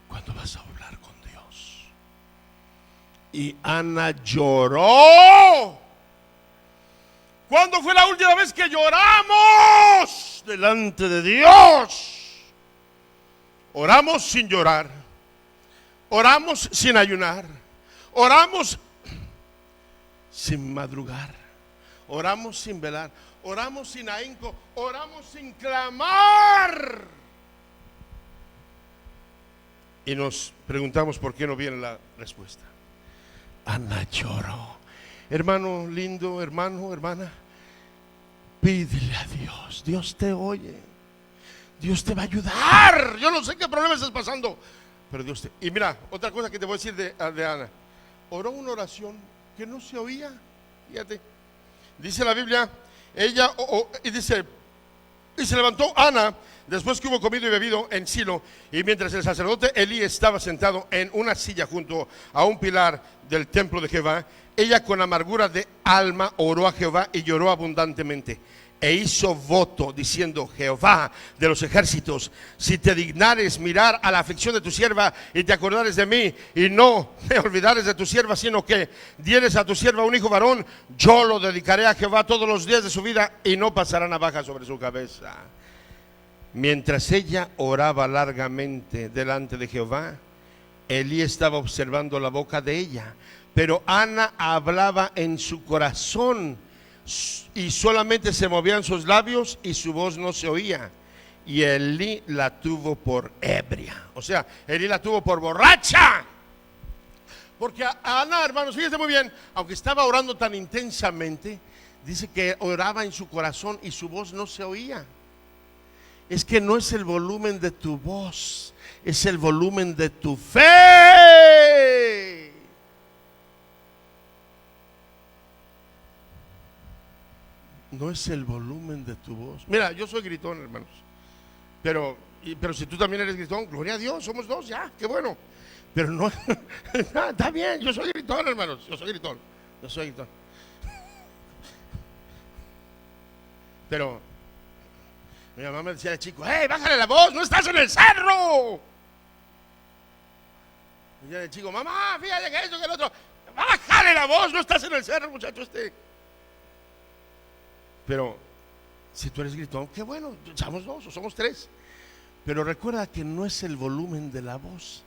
cuando vas a hablar con Dios. Y Ana lloró. ¿Cuándo fue la última vez que lloramos delante de Dios? Oramos sin llorar, oramos sin ayunar, oramos sin madrugar, oramos sin velar, oramos sin ahínco, oramos sin clamar. Y nos preguntamos por qué no viene la respuesta. Ana lloró. Hermano lindo, hermano, hermana, pídele a Dios. Dios te oye, Dios te va a ayudar. Yo no sé qué problema estás pasando, pero Dios te... Y mira, otra cosa que te voy a decir de Ana. Oró una oración que no se oía. Fíjate, dice la Biblia, ella y se levantó Ana después que hubo comido y bebido en Silo, y mientras el sacerdote Elí estaba sentado en una silla junto a un pilar del templo de Jehová, ella con amargura de alma oró a Jehová y lloró abundantemente. E hizo voto diciendo: Jehová de los ejércitos, si te dignares mirar a la aflicción de tu sierva y te acordares de mí y no te olvidares de tu sierva, sino que dieres a tu sierva un hijo varón, yo lo dedicaré a Jehová todos los días de su vida y no pasará navaja sobre su cabeza. Mientras ella oraba largamente delante de Jehová, Elí estaba observando la boca de ella, pero Ana hablaba en su corazón y solamente se movían sus labios y su voz no se oía. Y Elí la tuvo por ebria, o sea, Elí la tuvo por borracha. Porque Ana, hermanos, fíjense muy bien, aunque estaba orando tan intensamente, dice que oraba en su corazón y su voz no se oía. Es que no es el volumen de tu voz, es el volumen de tu fe. No es el volumen de tu voz. Mira, yo soy gritón, hermanos. Pero si tú también eres gritón, gloria a Dios, somos dos ya, qué bueno. Pero no, está bien, yo soy gritón, hermanos, yo soy gritón. Pero mi mamá me decía de chico: ¡hey, bájale la voz, no estás en el cerro! Y yo de chico: mamá, fíjate que esto, que el otro. Bájale la voz, no estás en el cerro, muchacho Pero si tú eres gritón, qué bueno, somos dos o somos tres. Pero recuerda que no es el volumen de la voz,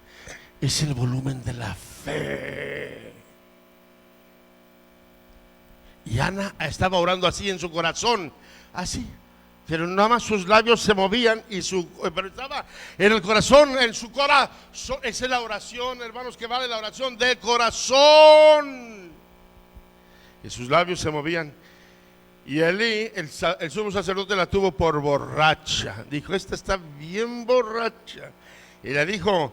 es el volumen de la fe. Y Ana estaba orando así en su corazón, así, pero nada más sus labios se movían pero estaba en el corazón, en su corazón. Esa es la oración, hermanos, que vale la oración de corazón. Y sus labios se movían. Y Elí, el sumo sacerdote, la tuvo por borracha. Dijo, esta está bien borracha. Y le dijo,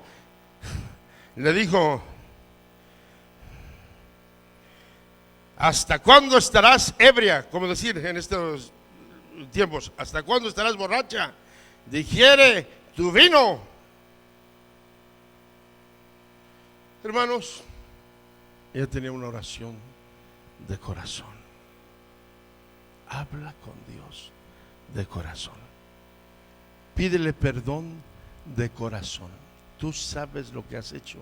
¿hasta cuándo estarás ebria? Como decir en estos tiempos, ¿hasta cuándo estarás borracha? Digiere tu vino. Hermanos, ella tenía una oración de corazón. Habla con Dios de corazón. Pídele perdón de corazón. Tú sabes lo que has hecho,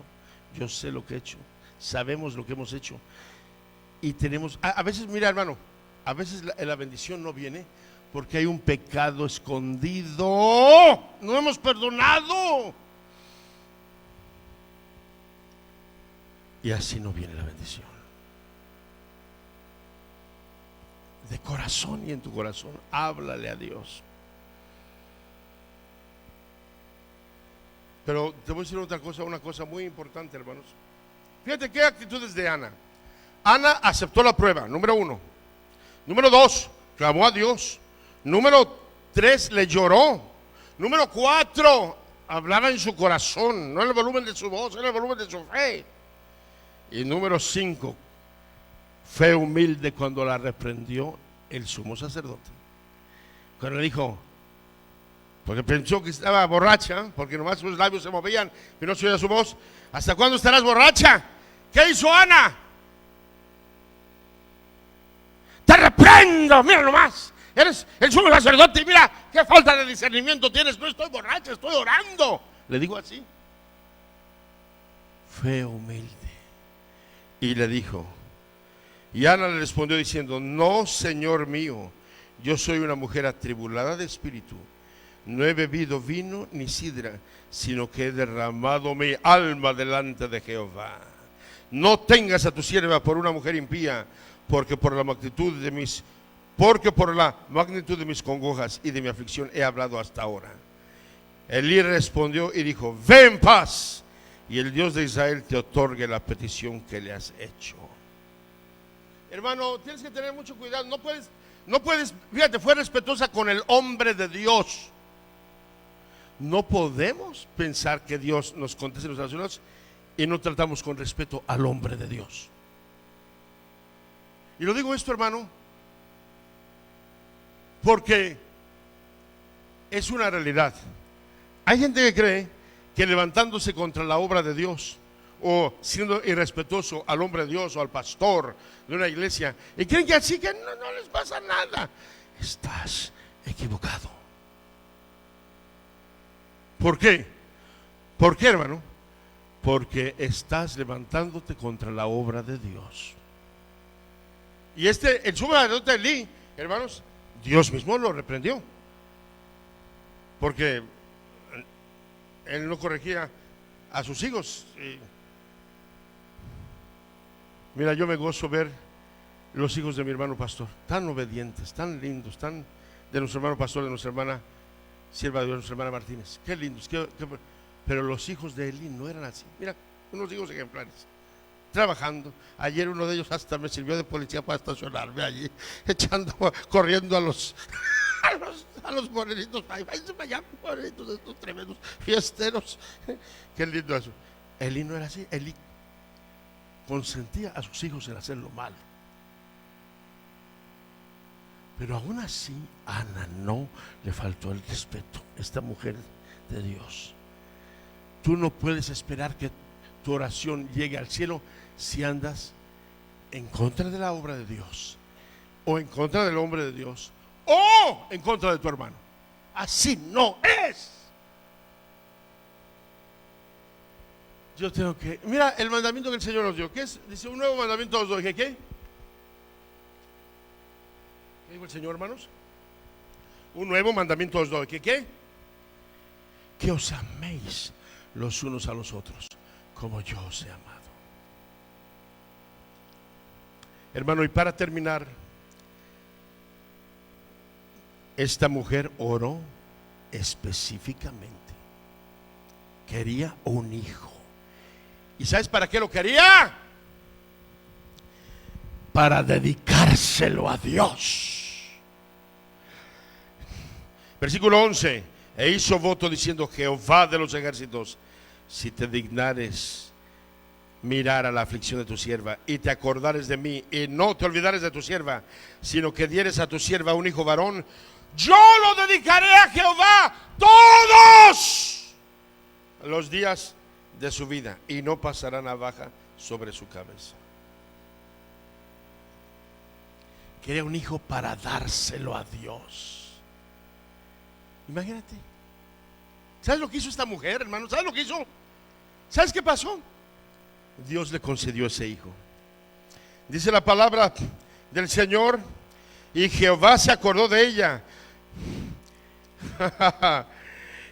yo sé lo que he hecho, sabemos lo que hemos hecho. Y tenemos, a veces, mira hermano, a veces la bendición no viene porque hay un pecado escondido. No hemos perdonado. Y así no viene la bendición. De corazón y en tu corazón, háblale a Dios. Pero te voy a decir otra cosa, una cosa muy importante, hermanos. Fíjate qué actitudes de Ana. Ana aceptó la prueba, número 1. Número 2, clamó a Dios. Número 3, le lloró. Número 4, hablaba en su corazón, no en el volumen de su voz, en el volumen de su fe. Y número 5, fe humilde cuando la reprendió el sumo sacerdote. Cuando le dijo, porque pensó que estaba borracha, porque nomás sus labios se movían y no se oía su voz. ¿Hasta cuándo estarás borracha? ¿Qué hizo Ana? Te reprendo, mira nomás, eres el sumo sacerdote y mira qué falta de discernimiento tienes. No estoy borracha, estoy orando. Le digo así. Fe humilde. Y le dijo, y Ana le respondió diciendo, no, Señor mío, yo soy una mujer atribulada de espíritu. No he bebido vino ni sidra, sino que he derramado mi alma delante de Jehová. No tengas a tu sierva por una mujer impía, porque por la magnitud de mis congojas y de mi aflicción he hablado hasta ahora. Elí respondió y dijo, ve en paz, y el Dios de Israel te otorgue la petición que le has hecho. Hermano, tienes que tener mucho cuidado. No puedes, fíjate, fue respetuosa con el hombre de Dios. No podemos pensar que Dios nos conteste las oraciones y no tratamos con respeto al hombre de Dios. Y lo digo esto, hermano, porque es una realidad. Hay gente que cree que levantándose contra la obra de Dios o siendo irrespetuoso al hombre de Dios o al pastor de una iglesia, y creen que así que no les pasa nada. Estás equivocado. ¿Por qué? ¿Por qué, hermano? Porque estás levantándote contra la obra de Dios. Y el sumo sacerdote Elí, hermanos, Dios mismo lo reprendió, porque él no corregía a sus hijos. Mira, yo me gozo ver los hijos de mi hermano pastor, tan obedientes, tan lindos, tan de nuestro hermano pastor, de nuestra hermana sierva de Dios, nuestra hermana Martínez, qué lindos, pero los hijos de Elí no eran así. Mira, unos hijos ejemplares, trabajando. Ayer uno de ellos hasta me sirvió de policía para estacionarme allí, corriendo a los morenitos, váyanse para allá, morenitos, estos tremendos fiesteros. Qué lindo eso. Elí no era así. Elí consentía a sus hijos en hacer lo malo. Pero aún así, Ana no le faltó el respeto. Esta mujer de Dios. Tú no puedes esperar que tu oración llegue al cielo si andas en contra de la obra de Dios, o en contra del hombre de Dios, o en contra de tu hermano. Así no es. Yo tengo que, mira el mandamiento que el Señor nos dio. ¿Qué es? Dice, un nuevo mandamiento os doy. ¿Qué dijo el Señor, hermanos? Un nuevo mandamiento os doy. ¿Qué? Que os améis los unos a los otros, como yo os he amado. Hermano, y para terminar, esta mujer oró específicamente. Quería un hijo. ¿Y sabes para qué lo quería? Para dedicárselo a Dios. Versículo 11. E hizo voto diciendo: Jehová de los ejércitos, si te dignares mirar a la aflicción de tu sierva y te acordares de mí y no te olvidares de tu sierva, sino que dieres a tu sierva un hijo varón, yo lo dedicaré a Jehová todos los días de su vida y no pasará navaja sobre su cabeza. Quería un hijo para dárselo a Dios. Imagínate. ¿Sabes lo que hizo esta mujer, hermano? ¿Sabes lo que hizo? ¿Sabes qué pasó? Dios le concedió ese hijo. Dice la palabra del Señor: y Jehová se acordó de ella.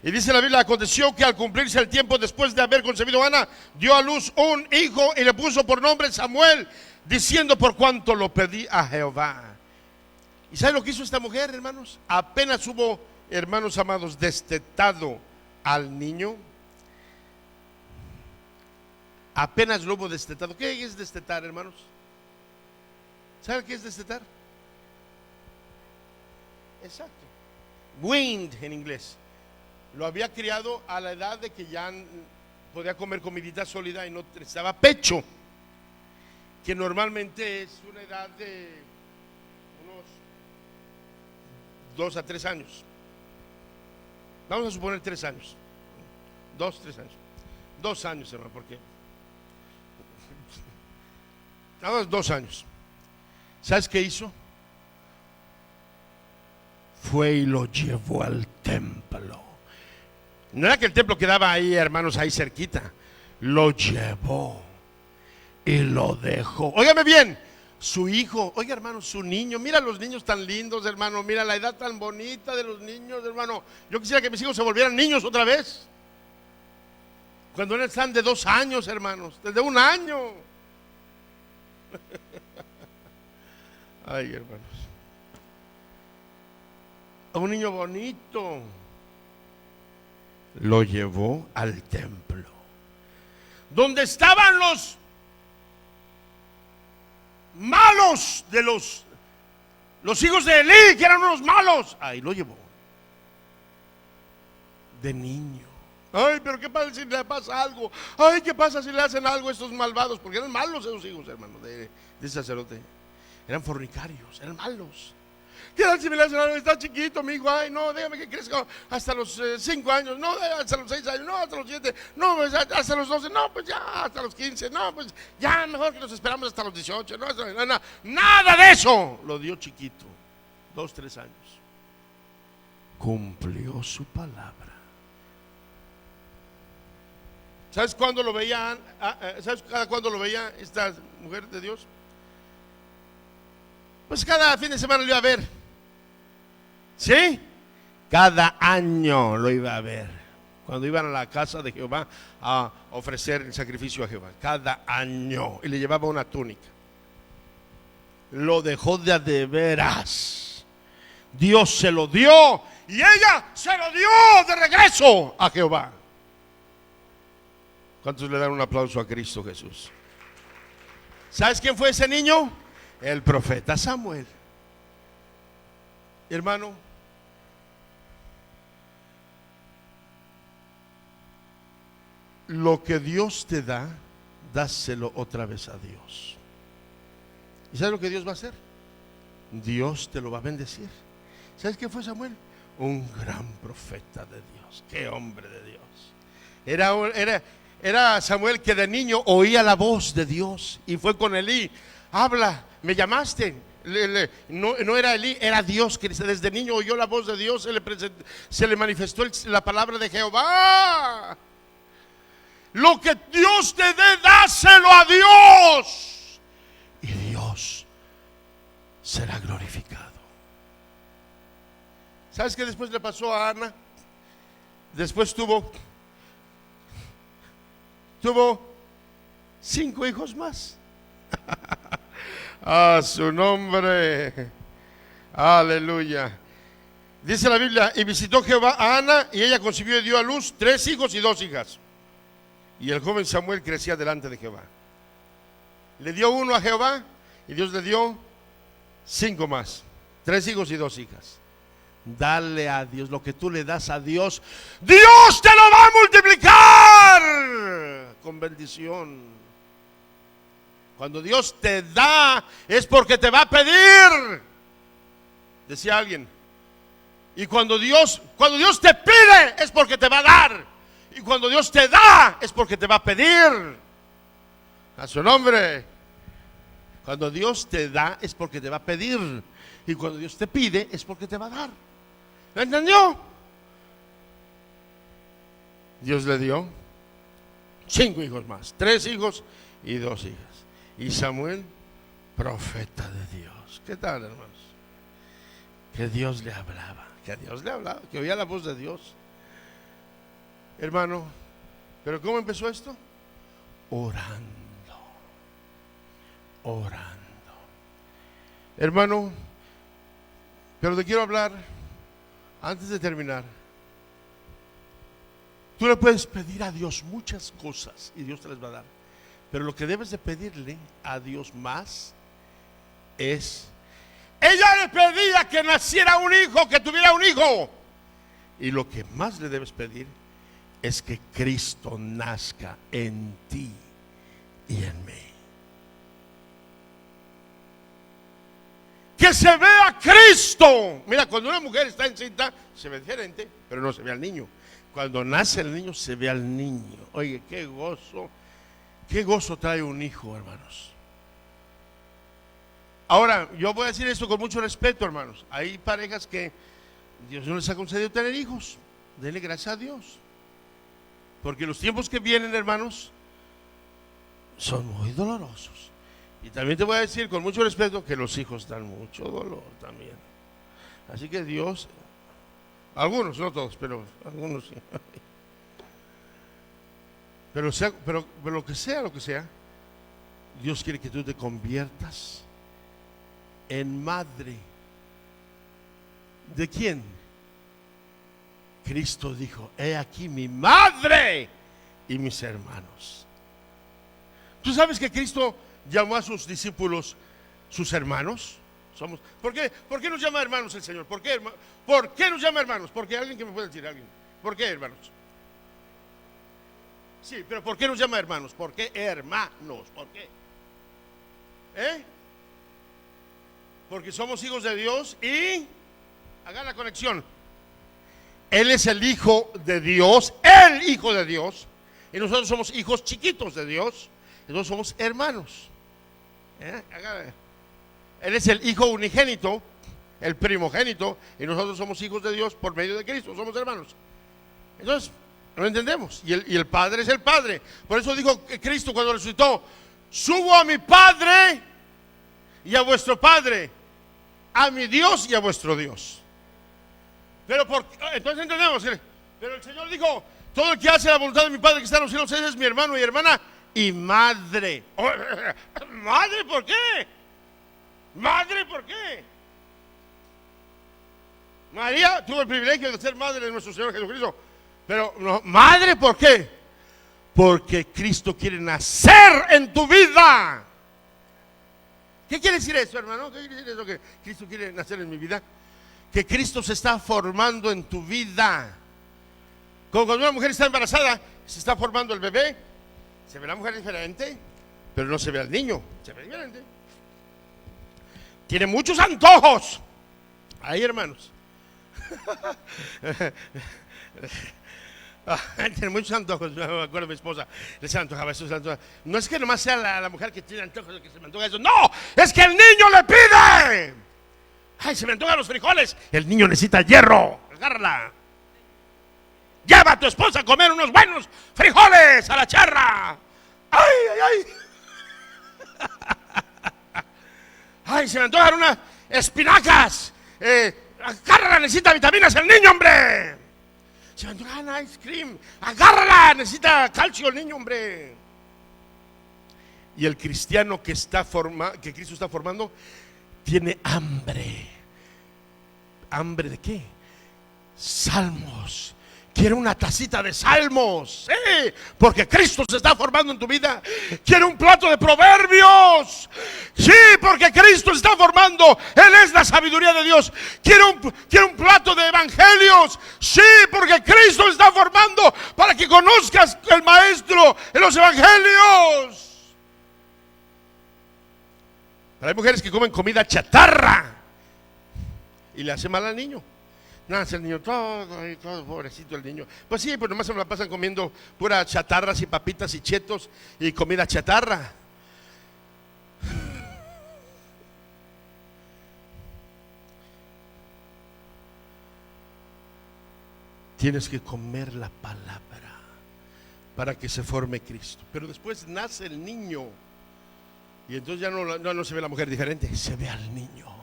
Y dice la Biblia: aconteció que al cumplirse el tiempo, después de haber concebido Ana, dio a luz un hijo y le puso por nombre Samuel, diciendo: por cuanto lo pedí a Jehová. ¿Y sabe lo que hizo esta mujer, hermanos? Apenas hubo, hermanos amados, destetado al niño. Apenas lo hubo destetado. ¿Qué es destetar, hermanos? ¿Sabe qué es destetar? Exacto. Weaned en inglés. Lo había criado a la edad de que ya podía comer comidita sólida y no estaba pecho, que normalmente es una edad de unos 2 a 3 años. Vamos a suponer 3 años. 2, 3 años. 2 años, hermano, porque nada más 2 años. ¿Sabes qué hizo? Fue y lo llevó al templo. No era que el templo quedaba ahí, hermanos, ahí cerquita. Lo llevó y lo dejó. Óigame bien, su hijo, oiga, hermano, su niño. Mira los niños tan lindos, hermano. Mira la edad tan bonita de los niños, hermano. Yo quisiera que mis hijos se volvieran niños otra vez. Cuando están de 2 años, hermanos, desde 1 año. Ay, hermanos. A un niño bonito. Lo llevó al templo, donde estaban los malos de los hijos de Elí, que eran unos malos. Ahí lo llevó de niño. Ay, pero ¿qué pasa si le pasa algo? Ay, ¿qué pasa si le hacen algo a estos malvados? Porque eran malos esos hijos, hermano, de sacerdote. Eran fornicarios, eran malos. ¿Qué tal si me le hacen algo? Está chiquito, mi hijo. Ay, no, déjame que crezca hasta los 5 años. No, hasta los 6 años. No, hasta los 7. No, pues hasta los 12. No, pues ya, hasta los 15. No, pues ya, mejor que nos esperamos hasta los 18. No, nada de eso. Lo dio chiquito, 2, 3 años. Cumplió su palabra. ¿Sabes cuándo lo veían? ¿Sabes cada cuándo lo veía esta mujer de Dios? Pues cada fin de semana lo iba a ver. ¿Sí? Cada año lo iba a ver. Cuando iban a la casa de Jehová a ofrecer el sacrificio a Jehová. Cada año. Y le llevaba una túnica. Lo dejó de veras. Dios se lo dio y ella se lo dio de regreso a Jehová. ¿Cuántos le dan un aplauso a Cristo Jesús? ¿Sabes quién fue ese niño? El profeta Samuel. Hermano, lo que Dios te da, dáselo otra vez a Dios. ¿Y sabes lo que Dios va a hacer? Dios te lo va a bendecir. ¿Sabes qué fue Samuel? Un gran profeta de Dios. ¡Qué hombre de Dios! Era Samuel que de niño oía la voz de Dios y fue con Elí. Habla, me llamaste. No era Elí, era Dios, que desde niño oyó la voz de Dios. Se le manifestó la palabra de Jehová. Lo que Dios te dé, dáselo a Dios y Dios será glorificado. ¿Sabes qué después le pasó a Ana? Después tuvo 5 hijos más. A su nombre. Aleluya. Dice la Biblia, y visitó Jehová a Ana, y ella concibió y dio a luz 3 hijos y 2 hijas. Y el joven Samuel crecía delante de Jehová. Le dio 1 a Jehová, y Dios le dio 5 más. 3 hijos y 2 hijas. Dale a Dios lo que tú le das a Dios, Dios te lo va a multiplicar con bendición. Cuando Dios te da es porque te va a pedir, decía alguien. Y cuando Dios te pide es porque te va a dar. Y cuando Dios te da es porque te va a pedir. A su nombre. Cuando Dios te da es porque te va a pedir. Y cuando Dios te pide es porque te va a dar. ¿Lo entendió? Dios le dio 5 hijos más, 3 hijos y 2 hijas. Y Samuel, profeta de Dios. ¿Qué tal, hermanos? Que Dios le hablaba, que oía la voz de Dios. Hermano, ¿pero cómo empezó esto? Orando. Hermano, pero te quiero hablar antes de terminar. Tú le puedes pedir a Dios muchas cosas y Dios te las va a dar, pero lo que debes de pedirle a Dios más es, ella le pedía que naciera un hijo, que tuviera un hijo, y lo que más le debes pedir es que Cristo nazca en ti y en mí. Que se vea Cristo. Mira, cuando una mujer está encinta se ve diferente, pero no se ve al niño. Cuando nace el niño se ve al niño. Oye, qué gozo trae un hijo, hermanos. Ahora, yo voy a decir esto con mucho respeto, hermanos. Hay parejas que Dios no les ha concedido tener hijos. Denle gracias a Dios, porque los tiempos que vienen, hermanos, son muy dolorosos. Y también te voy a decir con mucho respeto que los hijos dan mucho dolor también. Así que Dios, algunos, no todos, pero algunos sí. Pero lo que sea, Dios quiere que tú te conviertas en madre. ¿De quién? Cristo dijo, he aquí mi madre y mis hermanos. ¿Tú sabes que Cristo llamó a sus discípulos sus hermanos? ¿Por qué nos llama hermanos el Señor? ¿Por qué nos llama hermanos? Porque alguien que me puede decir, alguien. ¿Por qué hermanos? Sí, pero ¿por qué nos llama hermanos? ¿Por qué hermanos? ¿Por qué? Porque somos hijos de Dios y hagan la conexión. Él es el Hijo de Dios, el Hijo de Dios, y nosotros somos hijos chiquitos de Dios, entonces somos hermanos. Él es el Hijo unigénito, el primogénito, y nosotros somos hijos de Dios por medio de Cristo, somos hermanos. Entonces, lo entendemos. Y el Padre es el Padre. Por eso dijo Cristo cuando resucitó, subo a mi Padre y a vuestro Padre, a mi Dios y a vuestro Dios. Entonces entendemos, pero el Señor dijo, todo el que hace la voluntad de mi Padre que está en los cielos, ese es mi hermano y hermana y madre. ¿Madre por qué? ¿Madre por qué? María tuvo el privilegio de ser madre de nuestro Señor Jesucristo, pero no, ¿madre por qué? Porque Cristo quiere nacer en tu vida. ¿Qué quiere decir eso, hermano? ¿Qué quiere decir eso que Cristo quiere nacer en mi vida? Que Cristo se está formando en tu vida. Como cuando una mujer está embarazada, se está formando el bebé, se ve la mujer diferente, pero no se ve al niño, se ve diferente. Tiene muchos antojos. Ahí, hermanos. Tiene muchos antojos. Me acuerdo de mi esposa, le antojaba eso, no es que nomás sea la mujer que tiene antojos el que se me antoja eso, no, es que el niño le pide. Ay, se me antojan los frijoles, el niño necesita hierro, agárrala. Lleva a tu esposa a comer unos buenos frijoles a la charra. Ay, ay, ay. Ay, se me antojan unas espinacas, agárrala, necesita vitaminas el niño, hombre. Se me antoja ice cream, agárrala, necesita calcio el niño, hombre. Y el cristiano que Cristo está formando tiene hambre. ¿Hambre de qué? Salmos. Quiere una tacita de salmos, sí, porque Cristo se está formando en tu vida. Quiere un plato de proverbios, sí, porque Cristo se está formando. Él es la sabiduría de Dios. Quiere un plato de evangelios, sí, porque Cristo se está formando para que conozcas el Maestro en los evangelios. Pero hay mujeres que comen comida chatarra y le hace mal al niño. Nace el niño todo pobrecito el niño. Pues sí, pues nomás se me la pasan comiendo puras chatarras y papitas y chetos y comida chatarra. Tienes que comer la palabra para que se forme Cristo. Pero después nace el niño y entonces ya no se ve la mujer diferente, se ve al niño.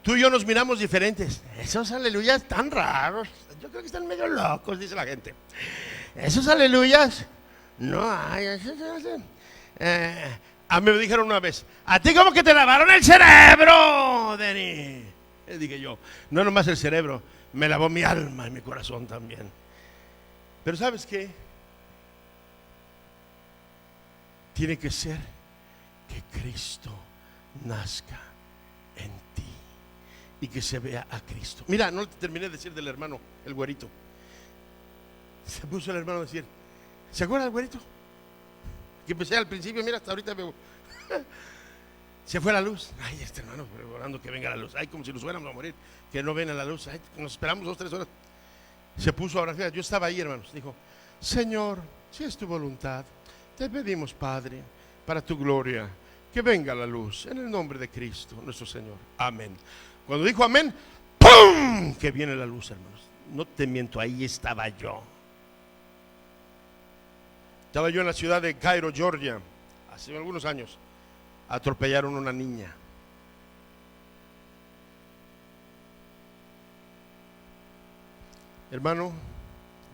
Tú y yo nos miramos diferentes. Esos aleluyas están raros. Yo creo que están medio locos, dice la gente. Esos aleluyas no hay. A mí me dijeron una vez: a ti como que te lavaron el cerebro, Denny. Le dije yo: no nomás el cerebro, me lavó mi alma y mi corazón también. Pero ¿sabes qué? Tiene que ser que Cristo nazca en ti y que se vea a Cristo. Mira, no te terminé de decir del hermano, el güerito. Se puso el hermano a decir: ¿se acuerda del güerito? Que empecé al principio, mira, hasta ahorita veo. Se fue la luz. Ay, este hermano, orando que venga la luz. Ay, como si nos fuéramos a morir, que no ven a la luz. Ay, nos esperamos 2 o 3 horas. Se puso a orar. Yo estaba ahí, hermanos. Dijo: Señor, si es tu voluntad, te pedimos, Padre, para tu gloria, que venga la luz, en el nombre de Cristo, nuestro Señor. Amén. Cuando dijo amén, ¡pum!, que viene la luz, hermanos. No te miento, ahí estaba yo. Estaba yo en la ciudad de Cairo, Georgia, hace algunos años. Atropellaron a una niña. Hermano,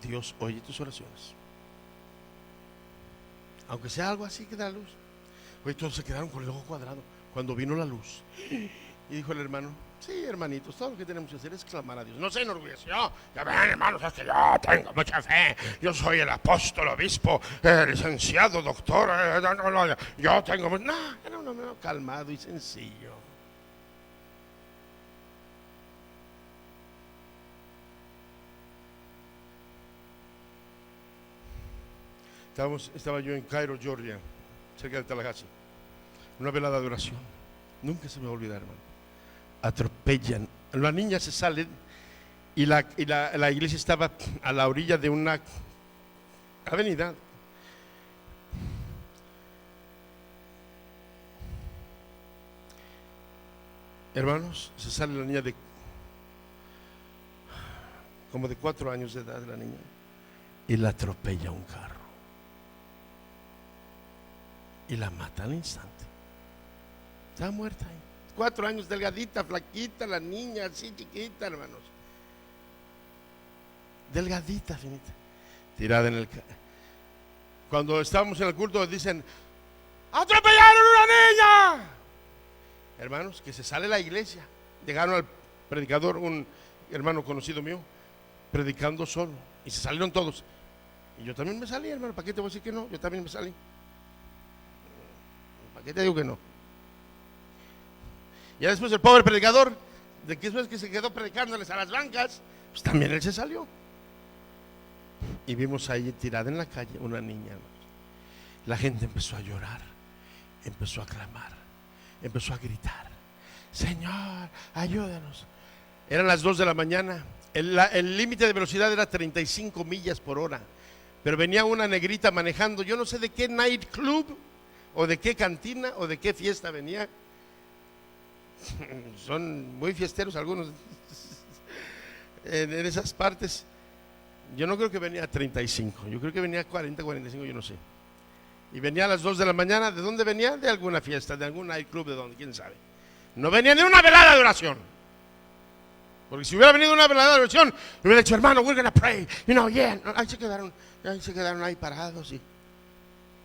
Dios oye tus oraciones. Aunque sea algo así que da luz. Hoy todos se quedaron con el ojo cuadrado cuando vino la luz. Y dijo el hermano: sí, hermanitos, todo lo que tenemos que hacer es clamar a Dios. No se enorgulleció. Ya ven, hermanos, es que yo tengo mucha fe. Yo soy el apóstol, obispo, licenciado, doctor. Yo tengo... No, era un hombre calmado y sencillo. Estaba yo en Cairo, Georgia, cerca de Tallahassee. Una velada de oración. Nunca se me va a olvidar, hermano. Atropellan. La niña se sale y la iglesia estaba a la orilla de una avenida. Hermanos, se sale la niña como de 4 años de edad, la niña, y la atropella un carro y la mata al instante. Está muerta ahí. 4 años, delgadita, flaquita, la niña, así chiquita, hermanos. Delgadita, finita. Tirada en el... Cuando estábamos en el culto dicen: ¡atropellaron a una niña! Hermanos, que se sale la iglesia. Llegaron al predicador, un hermano conocido mío, predicando solo. Y se salieron todos. Y yo también me salí, hermano. ¿Para qué te voy a decir que no? Yo también me salí. ¿Para qué te digo que no? Ya después el pobre predicador, de que después que se quedó predicándoles a las bancas, pues también él se salió. Y vimos ahí tirada en la calle una niña. La gente empezó a llorar, empezó a clamar, empezó a gritar: Señor, ayúdanos. Eran las 2 de la mañana. El límite de velocidad era 35 millas por hora. Pero venía una negrita manejando, yo no sé de qué nightclub, o de qué cantina, o de qué fiesta venía. Son muy fiesteros algunos en esas partes. Yo no creo que venía a 35, yo creo que venía a 40, 45, yo no sé. Y venía a las 2 de la mañana. ¿De dónde venía? De alguna fiesta, de algún nightclub, de dónde, quién sabe. No venía de una velada de oración. Porque si hubiera venido una velada de oración, le hubiera dicho: hermano, we're gonna pray, yeah. Ahí se quedaron ahí parados.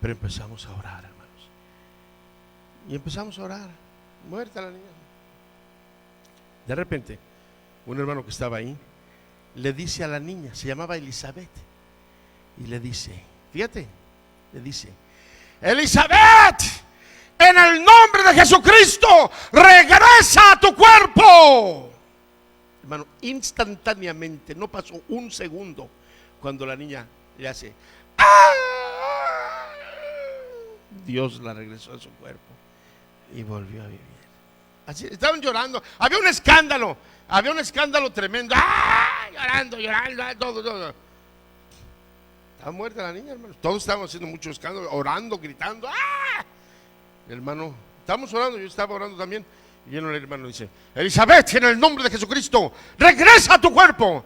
Pero empezamos a orar, hermanos. Y empezamos a orar. Muerta la niña. De repente, un hermano que estaba ahí le dice a la niña, se llamaba Elizabeth, y le dice, fíjate, le dice: Elizabeth, en el nombre de Jesucristo, regresa a tu cuerpo. Hermano, instantáneamente, no pasó un segundo, cuando la niña le hace ¡ah!, Dios la regresó a su cuerpo y volvió a vivir. Así, estaban llorando, había un escándalo tremendo. ¡Ah! Llorando, todo. Estaba muerta la niña, hermano. Todos estábamos haciendo mucho escándalo, orando, gritando. ¡Ah! Hermano, estábamos orando, yo estaba orando también. Y el hermano dice: Elizabeth, en el nombre de Jesucristo, regresa a tu cuerpo.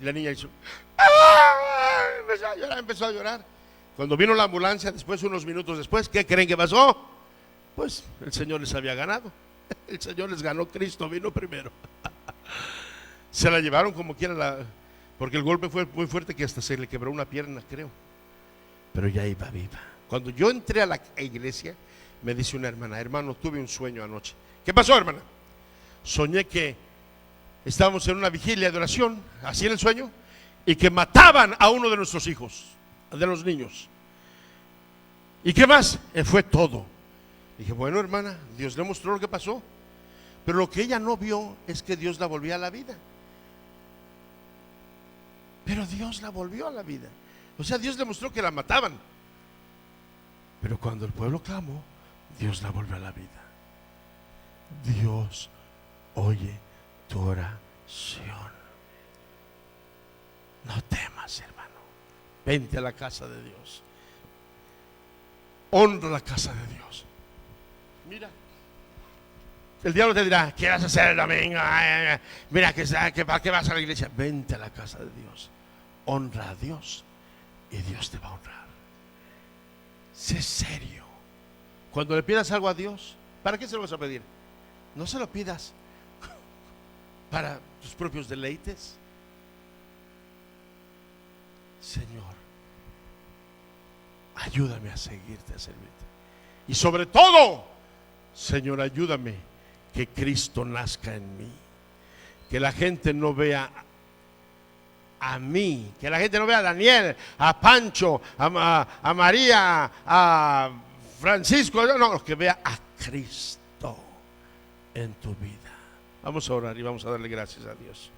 Y la niña hizo ¡ah! Empezó a llorar. Cuando vino la ambulancia, después, unos minutos después, ¿qué creen que pasó? Pues el Señor les había ganado. El Señor les ganó, Cristo vino primero. Se la llevaron como quiera, porque el golpe fue muy fuerte, que hasta se le quebró una pierna, creo. Pero ya iba viva. Cuando yo entré a la iglesia, me dice una hermana: hermano, tuve un sueño anoche. ¿Qué pasó, hermana? Soñé que estábamos en una vigilia de oración, así en el sueño, y que mataban a uno de nuestros hijos, de los niños. ¿Y qué más? Fue todo. Dije: bueno, hermana, Dios le mostró lo que pasó. Pero lo que ella no vio es que Dios la volvía a la vida. Pero Dios la volvió a la vida. O sea, Dios le mostró que la mataban. Pero cuando el pueblo clamó, Dios la volvió a la vida. Dios oye tu oración. No temas, hermano. Vente a la casa de Dios. Honra la casa de Dios. Mira, el diablo te dirá: ¿qué vas a hacer el domingo? Mira, ¿para qué vas a la iglesia? Vente a la casa de Dios. Honra a Dios y Dios te va a honrar. Sé serio. Cuando le pidas algo a Dios, ¿para qué se lo vas a pedir? No se lo pidas para tus propios deleites. Señor, ayúdame a seguirte, a servirte. Y sobre todo, Señor, ayúdame que Cristo nazca en mí. Que la gente no vea a mí, que la gente no vea a Daniel, a Pancho, a María, a Francisco, no, que vea a Cristo en tu vida. Vamos a orar y vamos a darle gracias a Dios.